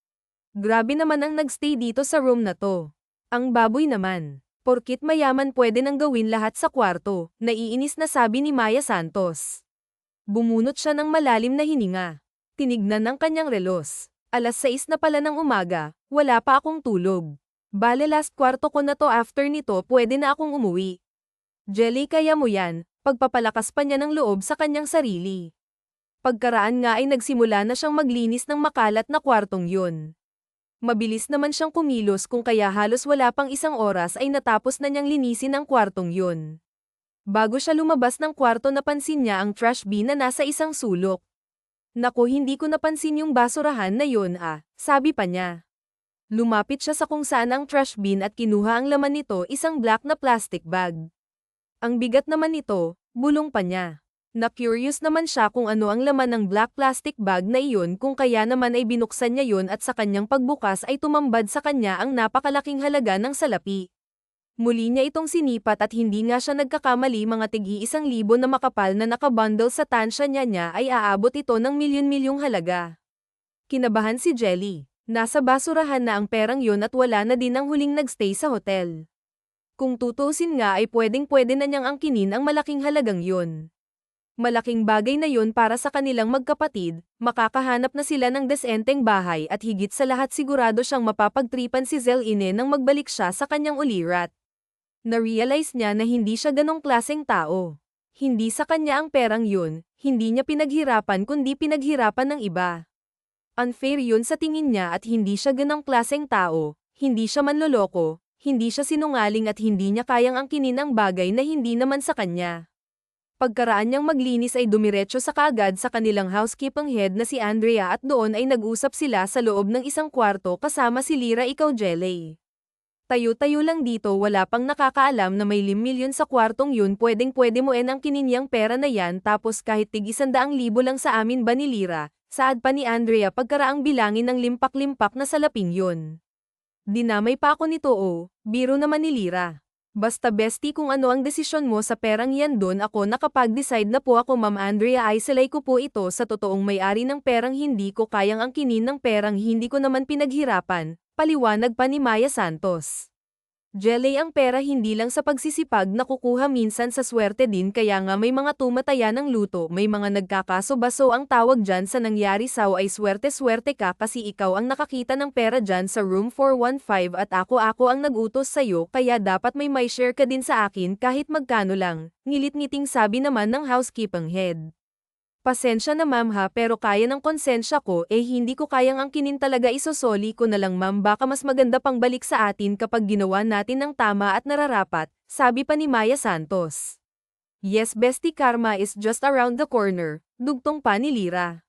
Grabe naman ang nagstay dito sa room na to. Ang baboy naman. Porkit mayaman pwede nang gawin lahat sa kwarto, naiinis na sabi ni Maya Santos. Bumunot siya ng malalim na hininga. Tinignan ang kanyang relos. Alas 6 na pala ng umaga, wala pa akong tulog. Bale last kwarto ko na to, after nito pwede na akong umuwi. Jelly, kaya mo yan, pagpapalakas pa niya ng loob sa kanyang sarili. Pagkaraan nga ay nagsimula na siyang maglinis ng makalat na kwartong yun. Mabilis naman siyang kumilos kung kaya halos wala pang isang oras ay natapos na niyang linisin ang kwartong yun. Bago siya lumabas ng kwarto napansin niya ang trash bin na nasa isang sulok. Naku, hindi ko napansin yung basurahan na yun sabi pa niya. Lumapit siya sa kung saan ang trash bin at kinuha ang laman nito, isang black na plastic bag. Ang bigat naman nito, bulong pa niya. Na-curious naman siya kung ano ang laman ng black plastic bag na iyon, kung kaya naman ay binuksan niya yun at sa kanyang pagbukas ay tumambad sa kanya ang napakalaking halaga ng salapi. Muli niya itong sinipat at hindi nga siya nagkakamali, mga tig-1,000 na makapal na nakabundle sa tansya niya ay aabot ito ng milyon-milyong halaga. Kinabahan si Jelly. Nasa basurahan na ang perang yun at wala na din ang huling nagstay sa hotel. Kung tutusin nga ay pwedeng-pwede na niyang angkinin ang malaking halagang yun. Malaking bagay na yun para sa kanilang magkapatid, makakahanap na sila ng desenteng bahay at higit sa lahat sigurado siyang mapapagtripan si Zeline nang magbalik siya sa kanyang ulirat. Na-realize niya na hindi siya ganong klaseng tao. Hindi sa kanya ang perang yun, hindi niya pinaghirapan kundi pinaghirapan ng iba. Unfair yun sa tingin niya at hindi siya ganong klaseng tao, hindi siya manloloko, hindi siya sinungaling at hindi niya kayang angkinin ang bagay na hindi naman sa kanya. Pagkaraan niyang maglinis ay dumiretso sa kaagad sa kanilang housekeeping head na si Andrea at doon ay nag-usap sila sa loob ng isang kwarto kasama si Lyra. Ikaw Jelly. Tayo-tayo lang dito, wala pang nakakaalam na may 5 milyon sa kwartong yun, pwedeng-pwede mo angkinin yang pera na yan, tapos kahit tig 100,000 lang sa amin ba ni Lyra, saad pa ni Andrea pagkaraang bilangin ng limpak-limpak na salaping yun. Dinamay pa ako nito biro naman ni Lyra. Basta bestie, kung ano ang desisyon mo sa perang yan doon ako nakapag-decide na po ako, Ma'am Andrea, ay salay ko po ito sa totoong may-ari ng perang, hindi ko kayang angkinin ng perang, hindi ko naman pinaghirapan, paliwanag pa ni Maya Santos. Jelly, ang pera hindi lang sa pagsisipag nakukuha, minsan sa swerte din, kaya nga may mga tumataya ng luto, may mga nagkakaso-baso, ang tawag dyan sa nangyari saw ay swerte-swerte ka kasi ikaw ang nakakita ng pera dyan sa room 415 at ako ang nag-utos sa'yo, kaya dapat may share ka din sa akin kahit magkano lang, ngilit-ngiting sabi naman ng housekeeping head. Pasensya na ma'am pero kaya ng konsensya ko, hindi ko kayang angkinin talaga, isosoli ko na lang ma'am, baka mas maganda pang balik sa atin kapag ginawa natin ng tama at nararapat, sabi pa ni Maya Santos. Yes bestie, karma is just around the corner, dugtong pa ni Lyra.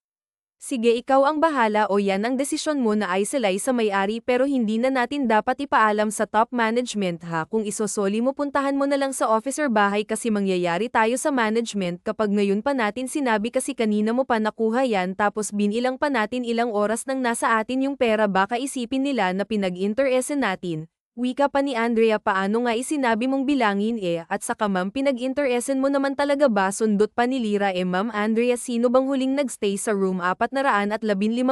Sige, ikaw ang bahala, yan ang desisyon mo na isolay sa may-ari, pero hindi na natin dapat ipaalam sa top management kung isosoli mo, puntahan mo na lang sa officer bahay kasi mangyayari tayo sa management kapag ngayon pa natin sinabi, kasi kanina mo pa nakuha yan tapos binilang pa natin ilang oras nang nasa atin yung pera, baka isipin nila na pinag-interesan natin, Wika pa ni Andrea, paano nga isinabi mong bilangin at saka ma'am pinag-interesan mo naman talaga ba, sundot pa ni Lyra. Ma'am Andrea, sino bang huling nagstay sa room 415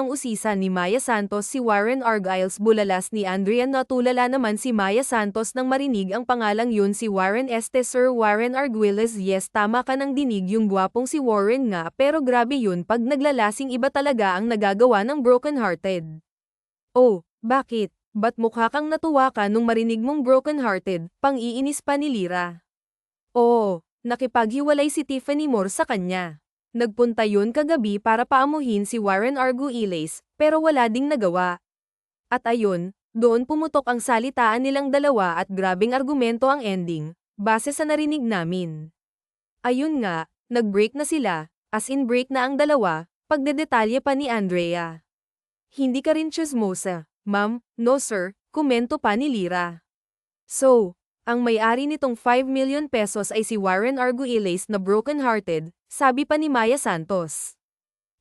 usisa ni Maya Santos? Si Warren Argyles. Bulalas ni Andrea. Natulala naman si Maya Santos nang marinig ang pangalang yun. Si Warren Sir Warren Argyles. Yes, tama ka nang dinig, yung gwapong si Warren nga, pero grabe yun, pag naglalasing iba talaga ang nagagawa ng broken-hearted. Oh, bakit? Ba't mukha kang natuwa ka nung marinig mong broken-hearted? Pang-iinis pa ni Lyra. Oo, nakipaghiwalay si Tiffany Moore sa kanya. Nagpunta yun kagabi para paamuhin si Warren Argyles, pero wala ding nagawa. At ayun, doon pumutok ang salitaan nilang dalawa at grabing argumento ang ending, base sa narinig namin. Ayun nga, nag-break na sila, as in break na ang dalawa, pagdedetalye pa ni Andrea. Hindi ka rin chismosa, ma'am? No sir, komento pa ni Lyra. So, ang may-ari nitong 5 million pesos ay si Warren Argyles na broken-hearted, sabi pa ni Maya Santos.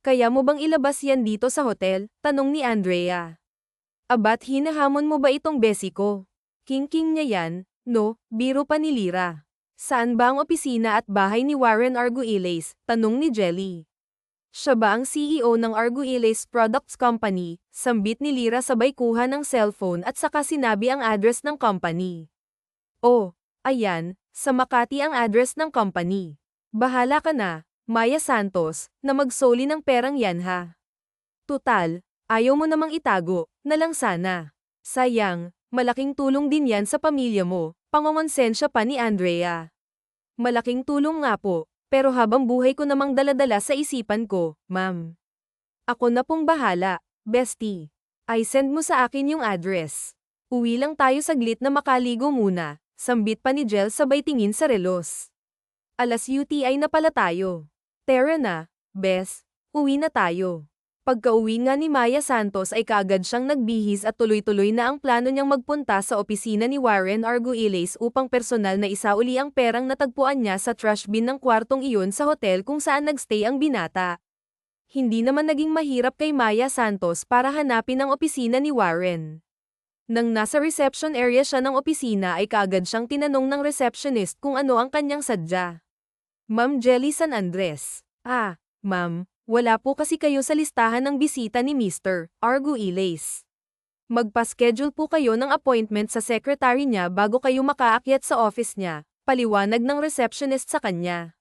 Kaya mo bang ilabas yan dito sa hotel? Tanong ni Andrea. Abat hinahamon mo ba itong besi ko? King niya yan, no? Biro pa ni Lyra. Saan ba ang opisina at bahay ni Warren Argyles? Tanong ni Jelly. Siya ba ang CEO ng Argyles Products Company? Sambit ni Lyra sabay kuha ng cellphone at saka sinabi ang address ng company. Oh, ayan, sa Makati ang address ng company. Bahala ka na, Maya Santos, na magsoli ng perang yan ha. Tutal, ayaw mo namang itago, na lang sana. Sayang, malaking tulong din yan sa pamilya mo, pangongonsensya pa ni Andrea. Malaking tulong nga po. Pero habang buhay ko namang daladala sa isipan ko, ma'am. Ako na pong bahala, bestie. Ay send mo sa akin yung address. Uwi lang tayo saglit na makaligo muna, sambit pa ni Jel sabay tingin sa relos. Alas UTI na pala tayo. Tara na, bes, uwi na tayo. Pagka-uwi nga ni Maya Santos ay kaagad siyang nagbihis at tuloy-tuloy na ang plano niyang magpunta sa opisina ni Warren Argyles upang personal na isauli ang perang natagpuan niya sa trash bin ng kwartong iyon sa hotel kung saan nagstay ang binata. Hindi naman naging mahirap kay Maya Santos para hanapin ang opisina ni Warren. Nang nasa reception area siya ng opisina ay kaagad siyang tinanong ng receptionist kung ano ang kanyang sadya. Ma'am Jelly San Andres. Ah, ma'am. Wala po kasi kayo sa listahan ng bisita ni Mr. Argyles. Magpa-schedule po kayo ng appointment sa secretary niya bago kayo makaakyat sa office niya, paliwanag ng receptionist sa kanya.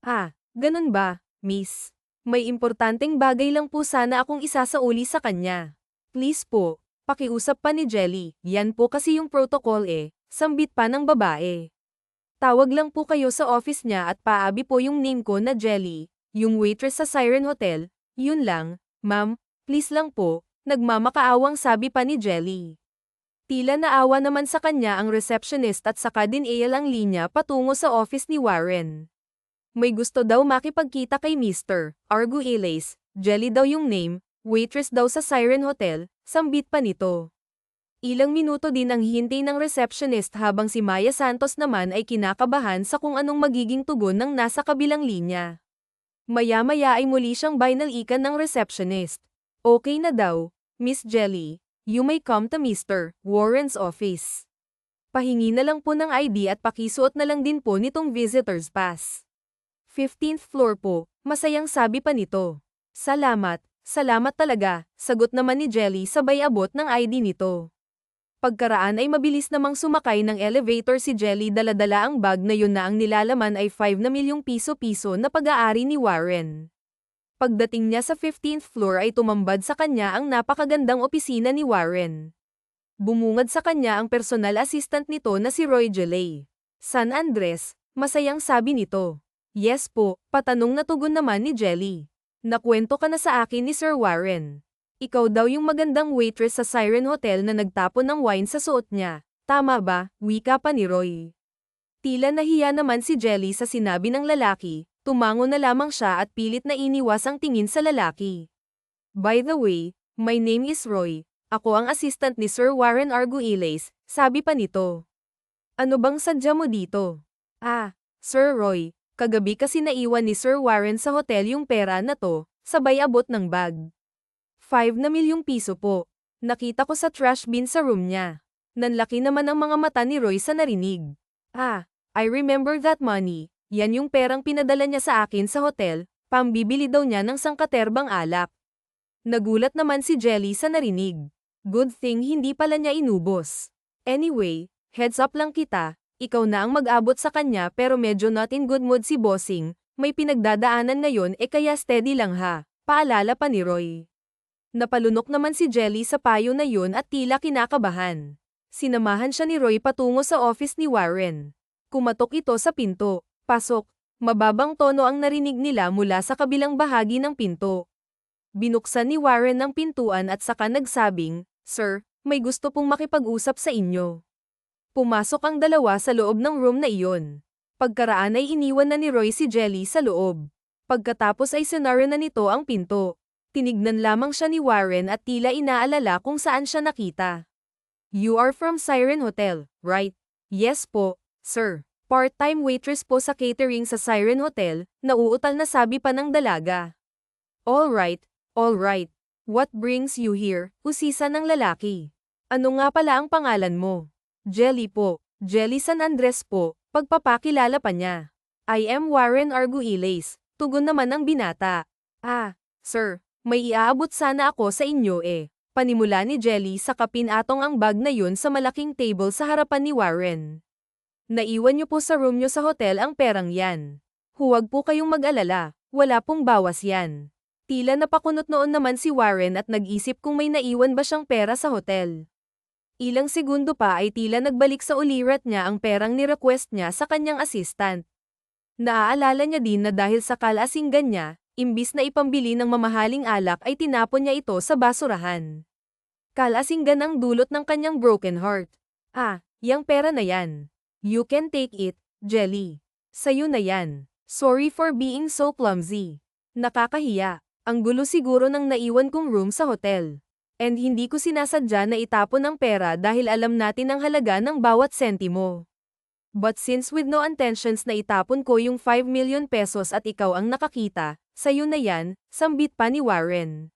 Ah, ganun ba, miss? May importanteng bagay lang po sana akong isasauli sa kanya. Please po, pakiusap pa ni Jelly, yan po kasi yung protocol sambit pa ng babae. Tawag lang po kayo sa office niya at paabi po yung name ko na Jelly. Yung waitress sa Siren Hotel, yun lang, ma'am, please lang po, nagmamakaawang sabi pa ni Jelly. Tila naawa naman sa kanya ang receptionist at saka din ang linya patungo sa office ni Warren. May gusto daw makipagkita kay Mr. Argyles, Jelly daw yung name, waitress daw sa Siren Hotel, sambit pa nito. Ilang minuto din ang hintay ng receptionist habang si Maya Santos naman ay kinakabahan sa kung anong magiging tugon ng nasa kabilang linya. Maya-maya ay muli siyang binalikan ng receptionist. Okay na daw, Miss Jelly, you may come to Mr. Warren's office. Pahingi na lang po ng ID at pakisuot na lang din po nitong visitor's pass. 15th floor po, masayang sabi pa nito. Salamat talaga, sagot naman ni Jelly sabay abot ng ID nito. Pagkaraan ay mabilis namang sumakay ng elevator si Jelly, dala-dala ang bag na yun na ang nilalaman ay 5 na milyong piso-piso na pag-aari ni Warren. Pagdating niya sa 15th floor ay tumambad sa kanya ang napakagandang opisina ni Warren. Bumungad sa kanya ang personal assistant nito na si Roy Jelay. San Andres, masayang sabi nito. Yes po, patanong na tugon naman ni Jelly. Nakwento ka na sa akin ni Sir Warren. Ikaw daw yung magandang waitress sa Siren Hotel na nagtapon ng wine sa suot niya. Tama ba? Wika pa ni Roy. Tila nahiya naman si Jelly sa sinabi ng lalaki, tumango na lamang siya at pilit na iniwas ang tingin sa lalaki. By the way, my name is Roy. Ako ang assistant ni Sir Warren Argyles, sabi pa nito. Ano bang sadya mo dito? Ah, Sir Roy, kagabi kasi naiwan ni Sir Warren sa hotel yung pera na to, sabay abot ng bag. 5 na milyong piso po. Nakita ko sa trash bin sa room niya. Nanlaki naman ang mga mata ni Roy sa narinig. Ah, I remember that money. Yan yung perang pinadala niya sa akin sa hotel, pambibili daw niya ng sangkaterbang alak. Nagulat naman si Jelly sa narinig. Good thing hindi pala niya inubos. Anyway, heads up lang kita, ikaw na ang mag-abot sa kanya pero medyo not in good mood si Bossing, may pinagdadaanan ngayon kaya steady lang ha, paalala pa ni Roy. Napalunok naman si Jelly sa payo na yun at tila kinakabahan. Sinamahan siya ni Roy patungo sa office ni Warren. Kumatok ito sa pinto. Pasok. Mababang tono ang narinig nila mula sa kabilang bahagi ng pinto. Binuksan ni Warren ang pintuan at saka nagsabing, "Sir, may gusto pong makipag-usap sa inyo." Pumasok ang dalawa sa loob ng room na iyon. Pagkaraan ay iniwan na ni Roy si Jelly sa loob. Pagkatapos ay sinara na nito ang pinto. Tinignan lamang siya ni Warren at tila inaalala kung saan siya nakita. "You are from Siren Hotel, right?" "Yes po, sir. Part-time waitress po sa catering sa Siren Hotel," nauutal na sabi pa ng dalaga. All right. What brings you here?" usisa ng lalaki. "Ano nga pala ang pangalan mo?" "Jelly po. Jelly San Andres po," pagpapakilala pa niya. "I am Warren Arguelles," tugon naman ng binata. "Ah, sir, may iaabot sana ako sa inyo Panimula ni Jelly sa kapinatong ang bag na yun sa malaking table sa harapan ni Warren. "Naiwan niyo po sa room niyo sa hotel ang perang yan. Huwag po kayong mag-alala, wala pong bawas yan." Tila napakunot noon naman si Warren at nag-isip kung may naiwan ba siyang pera sa hotel. Ilang segundo pa ay tila nagbalik sa ulirat niya ang perang ni-request niya sa kanyang assistant. Naaalala niya din na dahil sa kalasinggan niya, imbis na ipambili ng mamahaling alak ay tinapon niya ito sa basurahan. Kalasinggan ang dulot ng kanyang broken heart. "Ah, yang pera na yan. You can take it, Jelly. Sa'yo na yan. Sorry for being so clumsy. Nakakahiya. Ang gulo siguro ng naiwan kong room sa hotel. And hindi ko sinasadya na itapon ang pera dahil alam natin ang halaga ng bawat sentimo. But since with no intentions na itapon ko yung 5 million pesos at ikaw ang nakakita, sa'yo na yan," sambit pa ni Warren.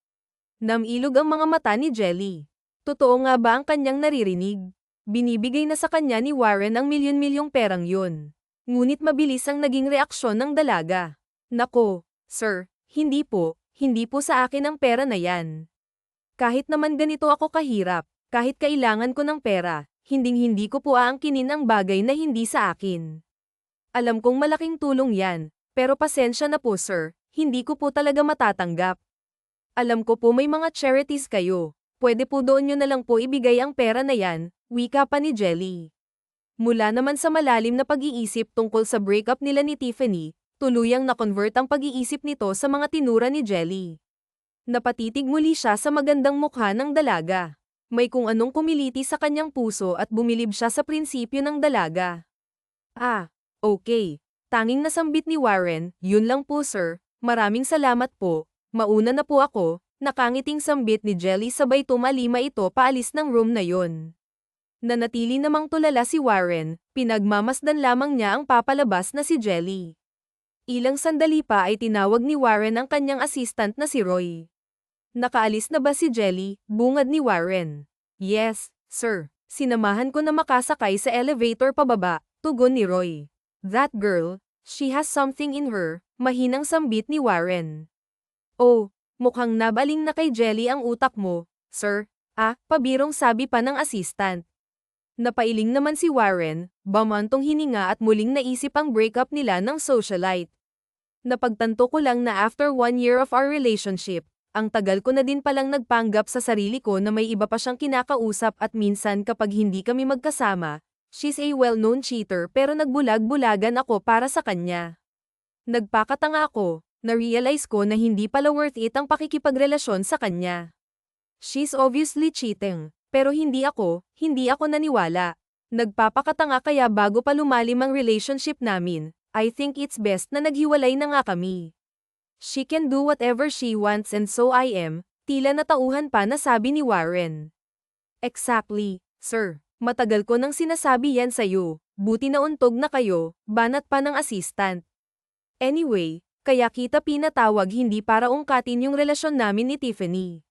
Namilog ang mga mata ni Jelly. Totoo nga ba ang kanyang naririnig? Binibigay na sa kanya ni Warren ang milyon-milyong perang yun. Ngunit mabilis ang naging reaksyon ng dalaga. "Nako, sir, hindi po sa akin ang pera na yan. Kahit naman ganito ako kahirap, kahit kailangan ko ng pera, hinding-hindi ko po aangkinin ang bagay na hindi sa akin. Alam kong malaking tulong yan, pero pasensya na po sir, hindi ko po talaga matatanggap. Alam ko po may mga charities kayo, pwede po doon nyo na lang po ibigay ang pera na yan," wika pa ni Jelly. Mula naman sa malalim na pag-iisip tungkol sa breakup nila ni Tiffany, tuluyang na-convert ang pag-iisip nito sa mga tinura ni Jelly. Napatitig muli siya sa magandang mukha ng dalaga. May kung anong kumiliti sa kanyang puso at bumilib siya sa prinsipyo ng dalaga. "Ah, okay. Tanging nasambit ni Warren, "Yun lang po sir, maraming salamat po, mauna na po ako," nakangiting sambit ni Jelly sabay tumalima ito paalis ng room na yon. Nanatili namang tulala si Warren, pinagmamasdan lamang niya ang papalabas na si Jelly. Ilang sandali pa ay tinawag ni Warren ang kanyang assistant na si Roy. "Nakaalis na ba si Jelly?" bungad ni Warren. "Yes, sir. Sinamahan ko na makasakay sa elevator pababa," tugon ni Roy. "That girl, she has something in her," mahinang sambit ni Warren. "Oh, mukhang nabaling na kay Jelly ang utak mo, sir." Pabirong sabi pa ng assistant. Napailing naman si Warren, bamantong hininga at muling naisip ang breakup nila ng socialite. "Napagtanto ko lang na after 1 year of our relationship, ang tagal ko na din palang nagpanggap sa sarili ko na may iba pa siyang kinakausap at minsan kapag hindi kami magkasama, she's a well-known cheater pero nagbulag-bulagan ako para sa kanya. Nagpakatanga ako, na-realize ko na hindi pala worth it ang pakikipagrelasyon sa kanya. She's obviously cheating. Pero hindi ako naniwala. Nagpapakatanga kaya bago pa lumalim ang relationship namin, I think it's best na naghiwalay na nga kami. She can do whatever she wants and so I am," tila natauhan pa na sabi ni Warren. "Exactly, sir. Matagal ko nang sinasabi yan sa'yo, buti na untog na kayo," banat pa ng assistant. "Anyway, kaya kita pinatawag hindi para ungkatin yung relasyon namin ni Tiffany.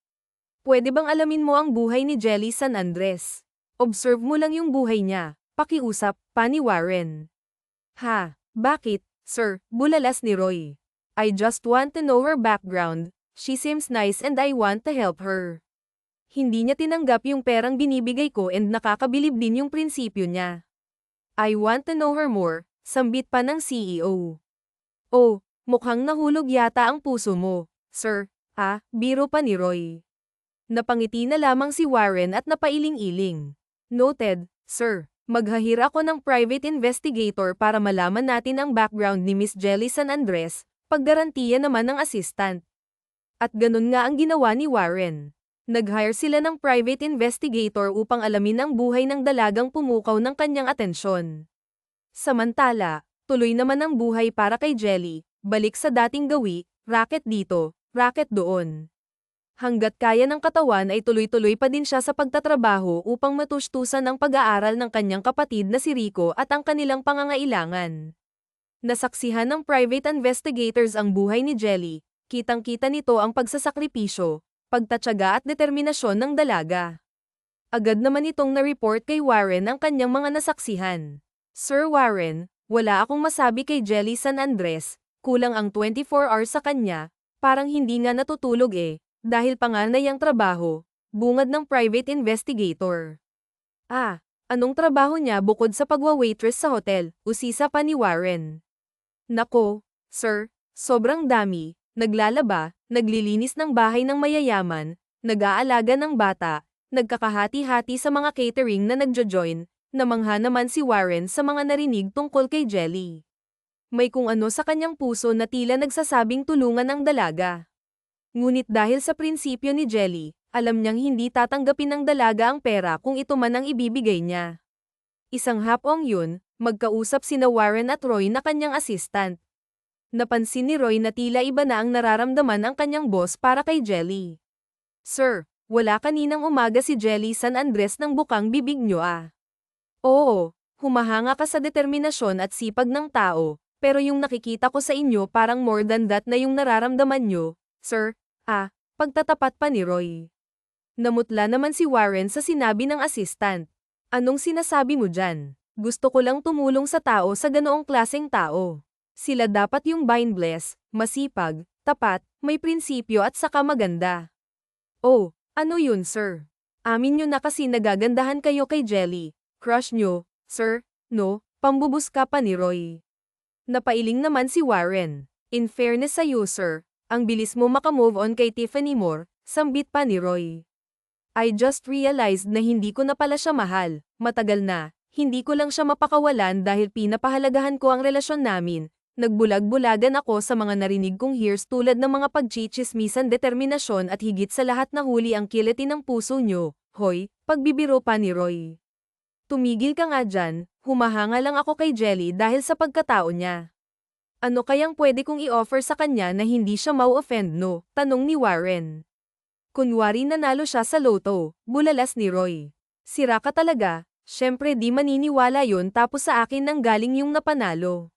Pwede bang alamin mo ang buhay ni Jelly San Andres? Observe mo lang yung buhay niya. Pakiusap, pa ni Warren. Ha? Bakit, sir? Bulalas ni Roy. I just want to know her background. She seems nice and I want to help her. Hindi niya tinanggap yung perang binibigay ko and nakakabilib din yung prinsipyo niya. I want to know her more, sambit pa ng CEO. Oh, mukhang nahulog yata ang puso mo, sir. Biro pa ni Roy. Napangiti na lamang si Warren at napailing-iling. Noted, sir. Maghahir ako ng private investigator para malaman natin ang background ni Miss Jelly San Andres, paggarantiya naman ng assistant. At ganun nga ang ginawa ni Warren. Nag-hire sila ng private investigator upang alamin ang buhay ng dalagang pumukaw ng kanyang atensyon. Samantala, tuloy naman ang buhay para kay Jelly, balik sa dating gawi, racket dito, racket doon. Hanggat kaya ng katawan ay tuloy-tuloy pa din siya sa pagtatrabaho upang matustusan ang pag-aaral ng kanyang kapatid na si Rico at ang kanilang pangangailangan. Nasaksihan ng private investigators ang buhay ni Jelly, kitang-kita nito ang pagsasakripisyo, pagtatyaga at determinasyon ng dalaga. Agad naman itong na-report kay Warren ang kanyang mga nasaksihan. Sir Warren, wala akong masabi kay Jelly San Andres, kulang ang 24 hours sa kanya, parang hindi nga natutulog dahil panganay ang trabaho, bungad ng private investigator. Anong trabaho niya bukod sa pagwa-waitress sa hotel? Usisa pa ni Warren. Nako, sir, sobrang dami, naglalaba, naglilinis ng bahay ng mayayaman, nag-aalaga ng bata, nagkakahati-hati sa mga catering na nagjo-join, namangha naman si Warren sa mga narinig tungkol kay Jelly. May kung ano sa kanyang puso na tila nagsasabing tulungan ang dalaga. Ngunit dahil sa prinsipyo ni Jelly, alam niyang hindi tatanggapin ng dalaga ang pera kung ito man ang ibibigay niya. Isang hapong yun, magkausap sina Warren at Roy na kanyang assistant. Napansin ni Roy na tila iba na ang nararamdaman ang kanyang boss para kay Jelly. Sir, wala kaninang umaga si Jelly San Andres ng bukang bibig niyo Oo, humahanga ka sa determinasyon at sipag ng tao, pero yung nakikita ko sa inyo parang more than that na yung nararamdaman niyo, sir. Pagtatapat pa ni Roy. Namutla naman si Warren sa sinabi ng assistant. Anong sinasabi mo dyan? Gusto ko lang tumulong sa tao sa ganoong klaseng tao. Sila dapat yung bineless, masipag, tapat, may prinsipyo at saka maganda. Oh, ano yun sir? Amin nyo na kasi nagagandahan kayo kay Jelly. Crush nyo, sir, no, pambubuska pa ni Roy. Napailing naman si Warren. In fairness sa you sir, ang bilis mo makamove on kay Tiffany Moore, sambit pa ni Roy. I just realized na hindi ko na pala siya mahal, matagal na, hindi ko lang siya mapakawalan dahil pinapahalagahan ko ang relasyon namin, nagbulag-bulagan ako sa mga narinig kong hears tulad ng mga pagchichismisan determinasyon at higit sa lahat na huli ang kiliti ng puso nyo, hoy, pagbibiro pa ni Roy. Tumigil ka nga dyan, humahanga lang ako kay Jelly dahil sa pagkatao niya. Ano kayang pwede kong i-offer sa kanya na hindi siya mau-offend no? Tanong ni Warren. Kunwari nanalo siya sa loto, bulalas ni Roy. Sira ka talaga, syempre di maniniwala yon tapos sa akin nang galing yung napanalo.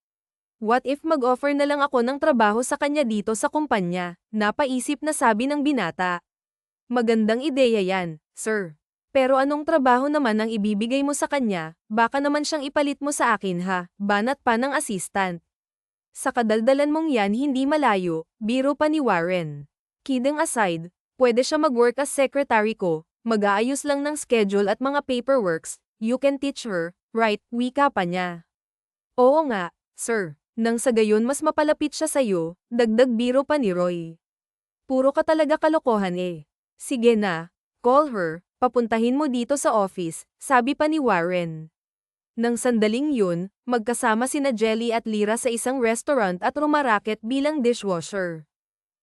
What if mag-offer na lang ako ng trabaho sa kanya dito sa kumpanya? Napaisip na sabi ng binata. Magandang ideya yan, sir. Pero anong trabaho naman ang ibibigay mo sa kanya? Baka naman siyang ipalit mo sa akin ha, banat pa ng assistant. Sa kadaldalan mong yan hindi malayo, biro pa ni Warren. Kidding aside, pwede siya mag-work as secretary ko, mag-aayos lang ng schedule at mga paperworks, you can teach her, right, wika pa niya. Oo nga, sir, nang sa gayon mas mapalapit siya sa'yo, dagdag biro pa ni Roy. Puro ka talaga kalokohan Sige na, call her, papuntahin mo dito sa office, sabi pa ni Warren. Nang sandaling yun, magkasama sina Jelly at Lyra sa isang restaurant at rumaraket bilang dishwasher.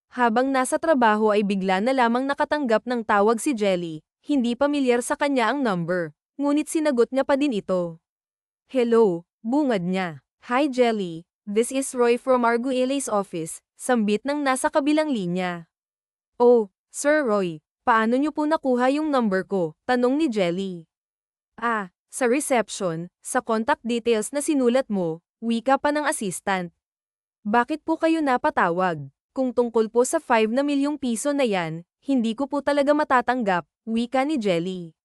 Habang nasa trabaho ay bigla na lamang nakatanggap ng tawag si Jelly, hindi pamilyar sa kanya ang number, ngunit sinagot niya pa din ito. Hello, bungad niya. Hi Jelly, this is Roy from Arguelles office, sambit ng nasa kabilang linya. Oh, Sir Roy, paano niyo po nakuha yung number ko? Tanong ni Jelly. Sa reception, sa contact details na sinulat mo, wika pa ng assistant. Bakit po kayo napatawag? Kung tungkol po sa 5 na milyong piso na yan, hindi ko po talaga matatanggap, wika ni Jelly.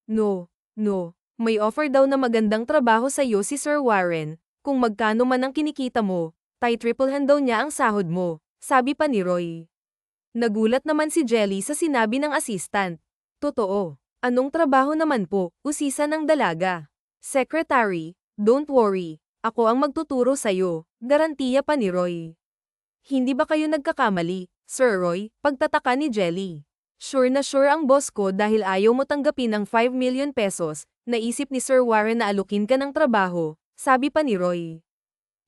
No, no. May offer daw na magandang trabaho sa'yo si Sir Warren. Kung magkano man ang kinikita mo, triplehan daw niya ang sahod mo, sabi pa ni Roy. Nagulat naman si Jelly sa sinabi ng assistant. Totoo. Anong trabaho naman po, usisa ng dalaga? Secretary, don't worry. Ako ang magtuturo sa'yo, garantiya pa ni Roy. Hindi ba kayo nagkakamali, Sir Roy? Pagtataka ni Jelly. Sure na sure ang boss ko dahil ayaw mo tanggapin ang 5 million pesos, naisip ni Sir Warren na alukin ka ng trabaho, sabi pa ni Roy.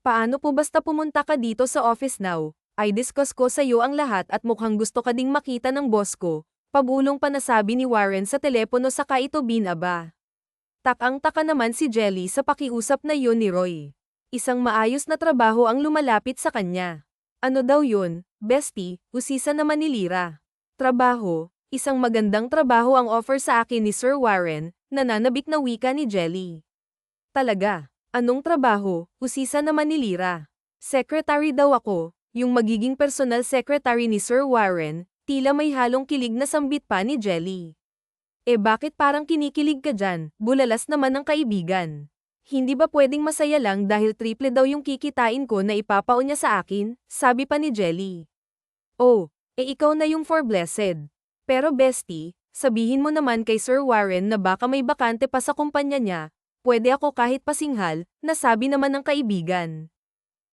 Paano po basta pumunta ka dito sa office now? I discuss ko sa iyo ang lahat at mukhang gusto ka ding makita ng boss ko, pabulong pa nasabi ni Warren sa telepono saka ito binaba. Takang-taka naman si Jelly sa pakiusap na yun ni Roy. Isang maayos na trabaho ang lumalapit sa kanya. Ano daw yun, bestie, usisa naman ni Lyra. Trabaho, isang magandang trabaho ang offer sa akin ni Sir Warren, nananabik na wika ni Jelly. Talaga, anong trabaho, usisa naman ni Lyra. Secretary daw ako, yung magiging personal secretary ni Sir Warren, tila may halong kilig na sambit pa ni Jelly. Bakit parang kinikilig ka dyan, bulalas naman ng kaibigan. Hindi ba pwedeng masaya lang dahil triple daw yung kikitain ko na ipapaon niya sa akin, sabi pa ni Jelly. Oh, ikaw na yung for blessed. Pero bestie, sabihin mo naman kay Sir Warren na baka may bakante pa sa kumpanya niya, pwede ako kahit pasinghal, nasabi naman ng kaibigan.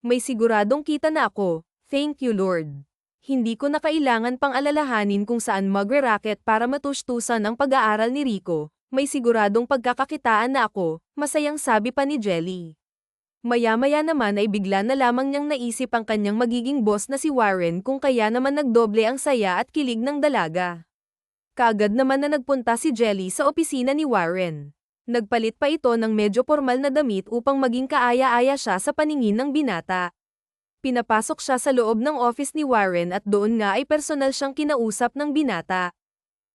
May siguradong kita na ako, thank you Lord. Hindi ko na kailangan pang alalahanin kung saan magre-racket para matustusan ang pag-aaral ni Rico, may siguradong pagkakakitaan na ako, masayang sabi pa ni Jelly. Maya-maya naman ay bigla na lamang niyang naisip ang kanyang magiging boss na si Warren kung kaya naman nagdoble ang saya at kilig ng dalaga. Kaagad naman na nagpunta si Jelly sa opisina ni Warren. Nagpalit pa ito ng medyo formal na damit upang maging kaaya-aya siya sa paningin ng binata. Pinapasok siya sa loob ng office ni Warren at doon nga ay personal siyang kinausap ng binata.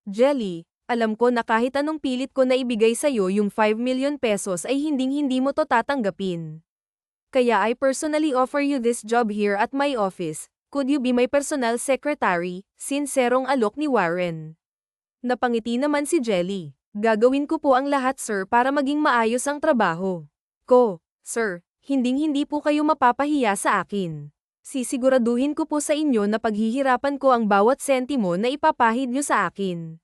Jelly, alam ko na kahit anong pilit ko na ibigay sa'yo yung 5 million pesos ay hinding-hindi mo to tatanggapin. Kaya I personally offer you this job here at my office. Could you be my personal secretary? Sinserong alok ni Warren. Napangiti naman si Jelly. Gagawin ko po ang lahat sir para maging maayos ang trabaho ko. Sir, hinding-hindi po kayo mapapahiya sa akin. Sisiguraduhin ko po sa inyo na paghihirapan ko ang bawat sentimo na ipapahid nyo sa akin.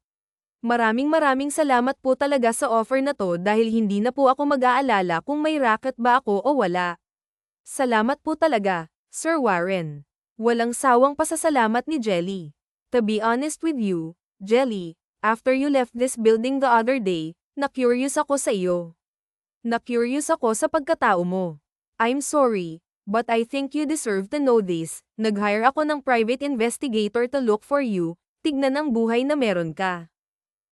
Maraming salamat po talaga sa offer na to dahil hindi na po ako mag-aalala kung may racket ba ako o wala. Salamat po talaga, Sir Warren. Walang sawang pasasalamat ni Jelly. To be honest with you, Jelly, after you left this building the other day, na-curious ako sa iyo. Na-curious ako sa pagkatao mo. I'm sorry, but I think you deserve to know this. Nag-hire ako ng private investigator to look for you, tignan ang buhay na meron ka.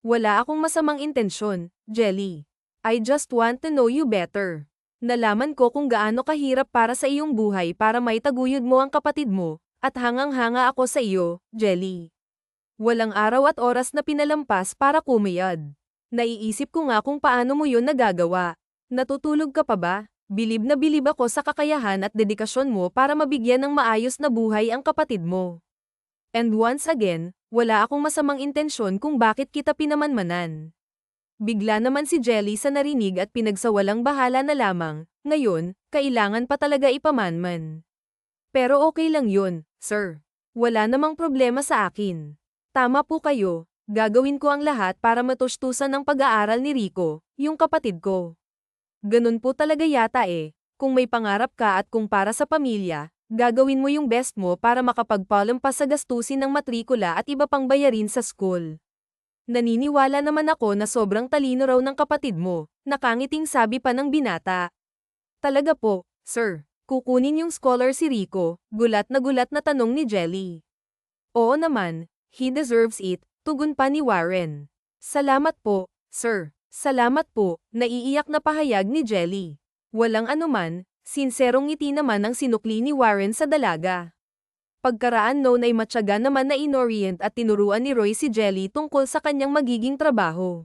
Wala akong masamang intensyon, Jelly. I just want to know you better. Nalaman ko kung gaano kahirap para sa iyong buhay para maitaguyod mo ang kapatid mo, at hangang-hanga ako sa iyo, Jelly. Walang araw at oras na pinalampas para kumayad. Naiisip ko nga kung paano mo yun nagagawa. Natutulog ka pa ba? Bilib na bilib ako sa kakayahan at dedikasyon mo para mabigyan ng maayos na buhay ang kapatid mo. And once again, wala akong masamang intensyon kung bakit kita pinamanmanan. Bigla naman si Jelly sa narinig at pinagsawalang bahala na lamang, ngayon, kailangan pa talaga ipamanman. Pero okay lang yun, sir. Wala namang problema sa akin. Tama po kayo, gagawin ko ang lahat para matustusan ang pag-aaral ni Rico, yung kapatid ko. Ganun po talaga yata kung may pangarap ka at kung para sa pamilya, gagawin mo yung best mo para makapagpalampas sa gastusin ng matrikula at iba pang bayarin sa school. Naniniwala naman ako na sobrang talino raw ng kapatid mo, nakangiting sabi pa ng binata. Talaga po, sir, kukunin yung scholar si Rico, gulat na tanong ni Jelly. Oo naman, he deserves it, tugon pa ni Warren. Salamat po, sir. Salamat po, naiiyak na pahayag ni Jelly. Walang anuman, sinserong ngiti naman ang sinukli ni Warren sa dalaga. Pagkaraan noon ay matyaga naman na inorient at tinuruan ni Roy si Jelly tungkol sa kanyang magiging trabaho.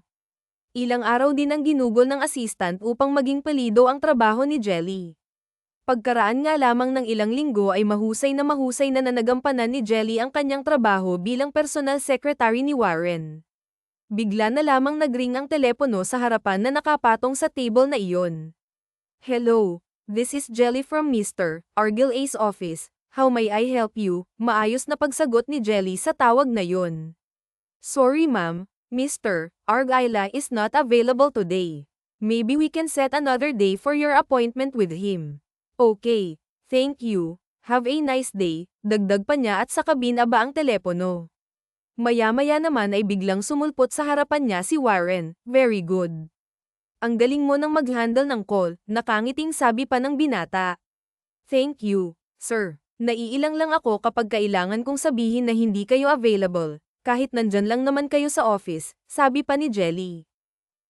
Ilang araw din ang ginugol ng assistant upang maging palido ang trabaho ni Jelly. Pagkaraan nga lamang ng ilang linggo ay mahusay na nanagampanan ni Jelly ang kanyang trabaho bilang personal secretary ni Warren. Bigla na lamang nagring ang telepono sa harapan na nakapatong sa table na iyon. Hello, this is Jelly from Mr. Argil A's office. How may I help you? Maayos na pagsagot ni Jelly sa tawag na yon. Sorry ma'am, Mr. Argila is not available today. Maybe we can set another day for your appointment with him. Okay, thank you. Have a nice day, dagdag pa niya at saka binaba ang telepono. Maya-maya naman ay biglang sumulpot sa harapan niya si Warren. Very good. Ang galing mo nang mag-handle ng call, nakangiting sabi pa ng binata. Thank you, sir. Naiilang lang ako kapag kailangan kong sabihin na hindi kayo available, kahit nandyan lang naman kayo sa office, sabi pa ni Jelly.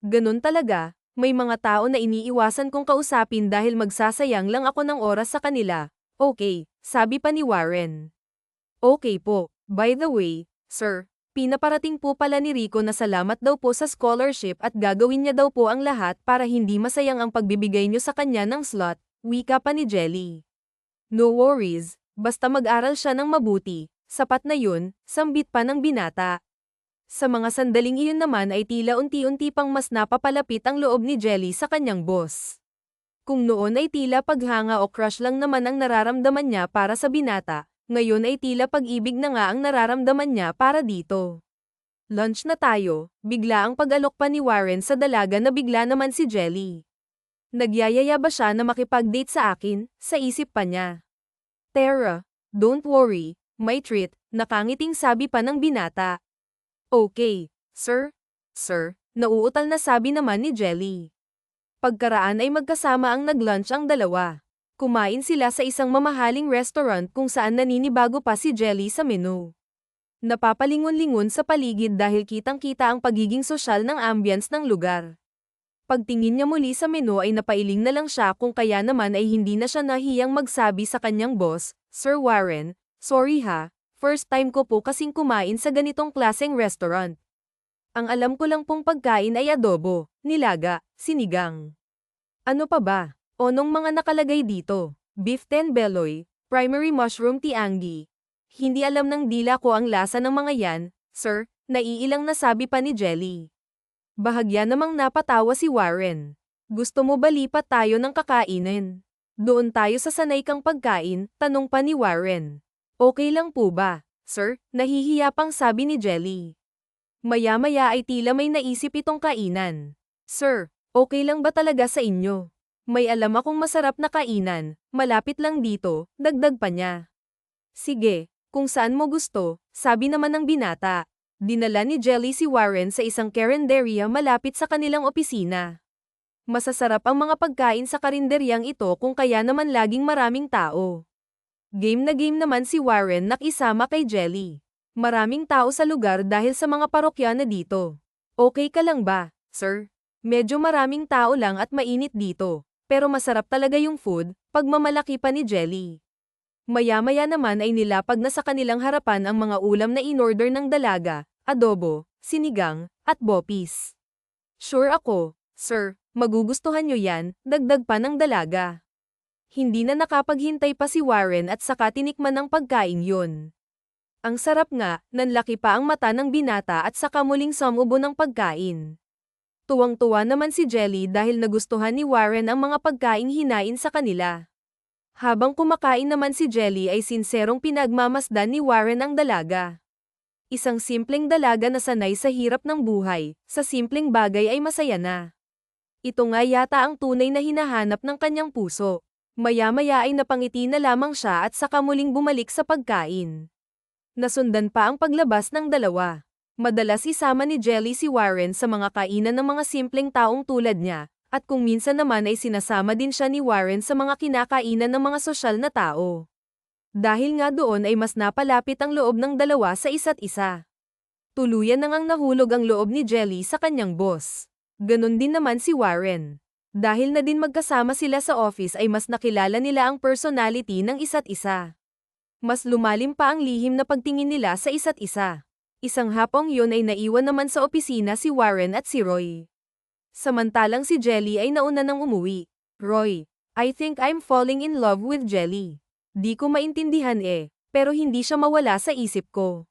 Ganun talaga, may mga tao na iniiwasan kong kausapin dahil magsasayang lang ako ng oras sa kanila. Okay, sabi pa ni Warren. Okay po, by the way, sir, pinaparating po pala ni Rico na salamat daw po sa scholarship at gagawin niya daw po ang lahat para hindi masayang ang pagbibigay niyo sa kanya ng slot, wika pa ni Jelly. No worries, basta mag-aral siya ng mabuti, sapat na yun, sambit pa ng binata. Sa mga sandaling iyon naman ay tila unti-unti pang mas napapalapit ang loob ni Jelly sa kanyang boss. Kung noon ay tila paghanga o crush lang naman ang nararamdaman niya para sa binata, ngayon ay tila pag-ibig na nga ang nararamdaman niya para dito. Lunch na tayo, bigla ang pag-alok pa ni Warren sa dalaga na bigla naman si Jelly. Nagyayaya ba siya na makipag-date sa akin, sa isip pa niya. Tara, don't worry, may treat, nakangiting sabi pa ng binata. Okay, sir. Sir, nauutal na sabi naman ni Jelly. Pagkaraan ay magkasama ang nag-lunch ang dalawa. Kumain sila sa isang mamahaling restaurant kung saan naninibago pa si Jelly sa menu. Napapalingon-lingon sa paligid dahil kitang-kita ang pagiging sosyal ng ambience ng lugar. Pagtingin niya muli sa menu ay napailing na lang siya kung kaya naman ay hindi na siya nahiyang magsabi sa kanyang boss, Sir Warren, sorry ha. First time ko po kasing kumain sa ganitong klaseng restaurant. Ang alam ko lang pong pagkain ay adobo, nilaga, sinigang. Ano pa ba? Onong mga nakalagay dito? Beef tenbeloy, primary mushroom tiangi. Hindi alam ng dila ko ang lasa ng mga yan, sir, naiilang nasabi pa ni Jelly. Bahagya namang napatawa si Warren. Gusto mo ba lipat tayo ng kakainin? Doon tayo sa sanay kang pagkain, tanong pa ni Warren. Okay lang po ba, sir? Nahihiya pang sabi ni Jelly. Maya-maya ay tila may naisip itong kainan. Sir, okay lang ba talaga sa inyo? May alam akong masarap na kainan, malapit lang dito, dagdag pa niya. Sige, kung saan mo gusto, sabi naman ng binata. Dinala ni Jelly si Warren sa isang karinderya malapit sa kanilang opisina. Masasarap ang mga pagkain sa karinderyang ito kung kaya naman laging maraming tao. Game na game naman si Warren nakisama kay Jelly. Maraming tao sa lugar dahil sa mga parokyana dito. Okay ka lang ba, sir? Medyo maraming tao lang at mainit dito, pero masarap talaga yung food, pagmamalaki pa ni Jelly. Maya-maya naman ay nilapag na sa kanilang harapan ang mga ulam na in-order ng dalaga, adobo, sinigang, at bopis. Sure ako, sir, magugustuhan nyo yan, dagdag pa ng dalaga. Hindi na nakapaghintay pa si Warren at saka tinikman ng pagkain yun. Ang sarap nga, nanlaki pa ang mata ng binata at saka muling sumubo ng pagkain. Tuwang-tuwa naman si Jelly dahil nagustuhan ni Warren ang mga pagkaing hinain sa kanila. Habang kumakain naman si Jelly ay sinserong pinagmamasdan ni Warren ang dalaga. Isang simpleng dalaga na sanay sa hirap ng buhay, sa simpleng bagay ay masaya na. Ito nga yata ang tunay na hinahanap ng kanyang puso. Maya-maya ay napangiti na lamang siya at saka muling bumalik sa pagkain. Nasundan pa ang paglabas ng dalawa. Madalas isama ni Jelly si Warren sa mga kainan ng mga simpleng taong tulad niya, at kung minsan naman ay sinasama din siya ni Warren sa mga kinakainan ng mga sosyal na tao. Dahil nga doon ay mas napalapit ang loob ng dalawa sa isa't isa. Tuluyan na ngang nahulog ang loob ni Jelly sa kanyang boss. Ganon din naman si Warren. Dahil na din magkasama sila sa office ay mas nakilala nila ang personality ng isa't isa. Mas lumalim pa ang lihim na pagtingin nila sa isa't isa. Isang hapong yun ay naiwan naman sa opisina si Warren at si Roy. Samantalang si Jelly ay nauna nang umuwi. Roy, I think I'm falling in love with Jelly. Di ko maintindihan pero hindi siya mawala sa isip ko.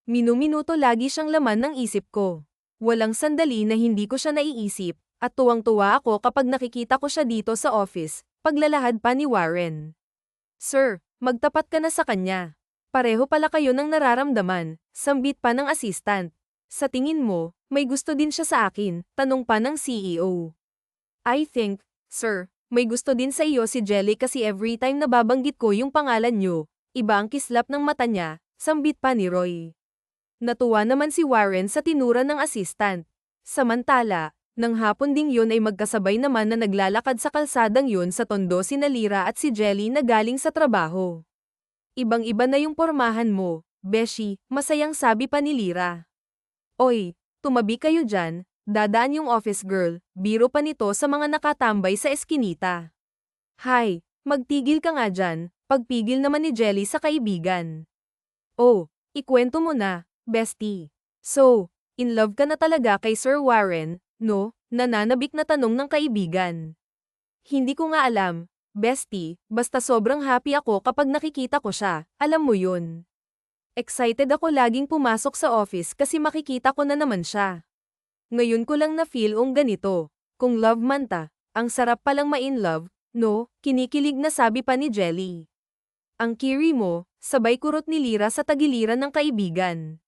Minuminuto lagi siyang laman ng isip ko. Walang sandali na hindi ko siya naiisip, at tuwang-tuwa ako kapag nakikita ko siya dito sa office, paglalahad pa ni Warren. Sir, magtapat ka na sa kanya. Pareho pala kayo ng nararamdaman, sambit pa ng assistant. Sa tingin mo, may gusto din siya sa akin, tanong pa ng CEO. I think, sir, may gusto din sa iyo si Jelly kasi every time nababanggit ko yung pangalan niyo, iba ang kislap ng mata niya, sambit pa ni Roy. Natuwa naman si Warren sa tinura ng assistant. Samantala, nang hapon ding yun ay magkasabay naman na naglalakad sa kalsadang yun sa tondo sina Lyra at si Jelly na galing sa trabaho. Ibang-iba na yung pormahan mo, Beshi, masayang sabi pa ni Lyra. Oy, tumabi kayo dyan, dadaan yung office girl, biro pa nito sa mga nakatambay sa eskinita. Hay, magtigil ka nga dyan, pagpigil naman ni Jelly sa kaibigan. Oh, ikwento mo na, bestie. So, in love ka na talaga kay Sir Warren, no? Nananabik na tanong ng kaibigan. Hindi ko nga alam, bestie, basta sobrang happy ako kapag nakikita ko siya, alam mo yun. Excited ako laging pumasok sa office kasi makikita ko na naman siya. Ngayon ko lang na-feel ganito. Kung love man ta, ang sarap palang ma-in love, no? Kinikilig na sabi pa ni Jelly. Ang kiri mo, sabay kurot ni Lyra sa tagiliran ng kaibigan.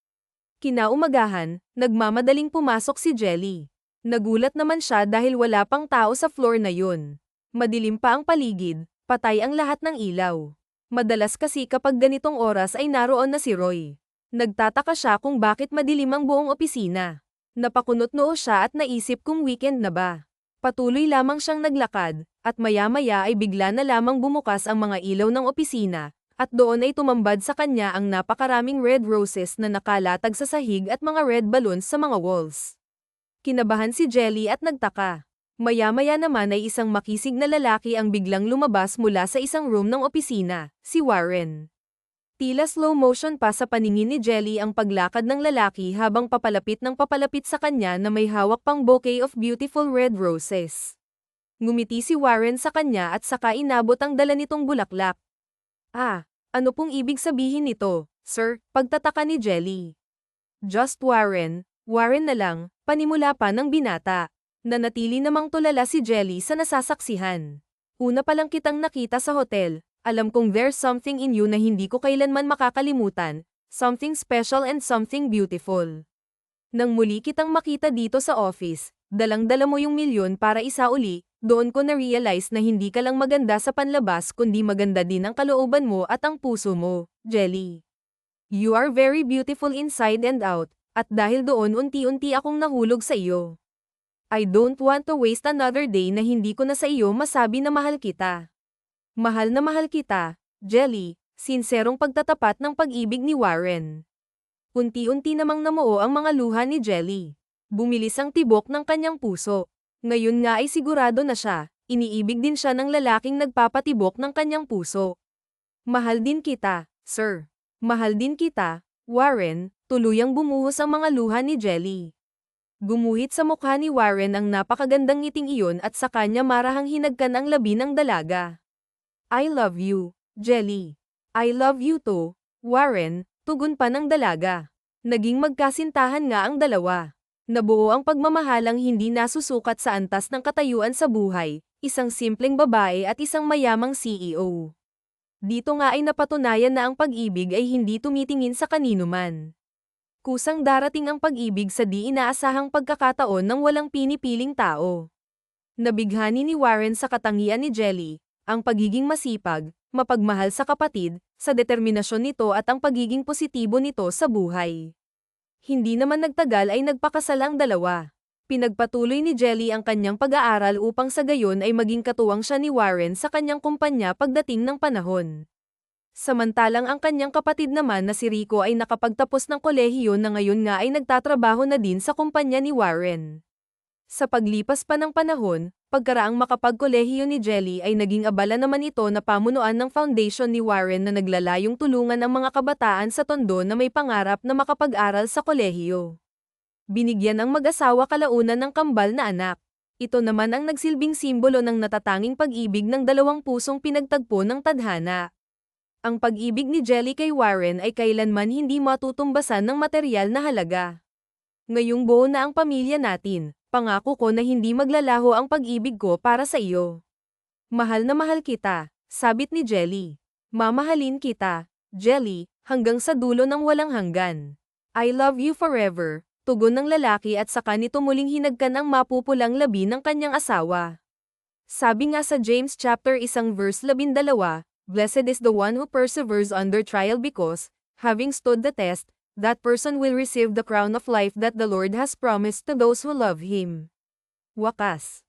Kinaumagahan, nagmamadaling pumasok si Jelly. Nagulat naman siya dahil wala pang tao sa floor na yun. Madilim pa ang paligid, patay ang lahat ng ilaw. Madalas kasi kapag ganitong oras ay naroon na si Roy. Nagtataka siya kung bakit madilim ang buong opisina. Napakunot noo siya at naisip kung weekend na ba. Patuloy lamang siyang naglakad, at maya-maya ay bigla na lamang bumukas ang mga ilaw ng opisina, at doon ay tumambad sa kanya ang napakaraming red roses na nakalatag sa sahig at mga red balloons sa mga walls. Kinabahan si Jelly at nagtaka. Maya-maya naman ay isang makisig na lalaki ang biglang lumabas mula sa isang room ng opisina, si Warren. Tila slow motion pa sa paningin ni Jelly ang paglakad ng lalaki habang papalapit sa kanya na may hawak pang bouquet of beautiful red roses. Ngumiti si Warren sa kanya at saka inabot ang dala nitong bulaklak. Ah, ano pong ibig sabihin nito, sir? Pagtataka ni Jelly. Just Warren, Warren na lang, panimula pa ng binata. Nanatili namang tulala si Jelly sa nasasaksihan. Una pa lang kitang nakita sa hotel, alam kong there's something in you na hindi ko kailanman makakalimutan, something special and something beautiful. Nang muli kitang makita dito sa office, dalang-dala mo yung milyon para isauli, doon ko na-realize na hindi ka lang maganda sa panlabas kundi maganda din ang kalooban mo at ang puso mo, Jelly. You are very beautiful inside and out, at dahil doon unti-unti akong nahulog sa iyo. I don't want to waste another day na hindi ko na sa iyo masabi na mahal kita. Mahal na mahal kita, Jelly, sinserong pagtatapat ng pag-ibig ni Warren. Unti-unti namang namuo ang mga luha ni Jelly. Bumilis ang tibok ng kanyang puso. Ngayon nga ay sigurado na siya, iniibig din siya ng lalaking nagpapatibok ng kanyang puso. Mahal din kita, sir. Mahal din kita, Warren, tuluyang bumuhos ang mga luha ni Jelly. Gumuhit sa mukha ni Warren ang napakagandang ngiting iyon at sa kanya marahang hinagkan ang labi ng dalaga. I love you, Jelly. I love you too, Warren, tugon pa ng dalaga. Naging magkasintahan nga ang dalawa. Nabuo ang pagmamahalang hindi nasusukat sa antas ng katayuan sa buhay, isang simpleng babae at isang mayamang CEO. Dito nga ay napatunayan na ang pag-ibig ay hindi tumitingin sa kanino man. Kusang darating ang pag-ibig sa di inaasahang pagkakataon ng walang pinipiling tao. Nabighani ni Warren sa katangian ni Jelly, ang pagiging masipag, mapagmahal sa kapatid, sa determinasyon nito at ang pagiging positibo nito sa buhay. Hindi naman nagtagal ay nagpakasal ang dalawa. Pinagpatuloy ni Jelly ang kanyang pag-aaral upang sa gayon ay maging katuwang siya ni Warren sa kanyang kumpanya pagdating ng panahon. Samantalang ang kanyang kapatid naman na si Rico ay nakapagtapos ng kolehiyo na ngayon nga ay nagtatrabaho na din sa kumpanya ni Warren. Sa paglipas pa ng panahon, pagkaraang makapagkolehiyo ni Jelly ay naging abala naman ito na pamunuan ng foundation ni Warren na naglalayong tulungan ang mga kabataan sa Tondo na may pangarap na makapag-aral sa kolehiyo. Binigyan ang mag-asawa kalaunan ng kambal na anak. Ito naman ang nagsilbing simbolo ng natatanging pag-ibig ng dalawang pusong pinagtagpo ng tadhana. Ang pag-ibig ni Jelly kay Warren ay kailanman hindi matutumbasan ng materyal na halaga. Ngayong buo na ang pamilya natin, pangako ko na hindi maglalaho ang pag-ibig ko para sa iyo. Mahal na mahal kita, sabit ni Jelly. Mamahalin kita, Jelly, hanggang sa dulo ng walang hanggan. I love you forever, tugon ng lalaki at saka nito muling hinagkan ang mapupulang labi ng kanyang asawa. Sabi nga sa James chapter 1 verse 12, Blessed is the one who perseveres under trial because, having stood the test, that person will receive the crown of life that the Lord has promised to those who love Him. Wakas.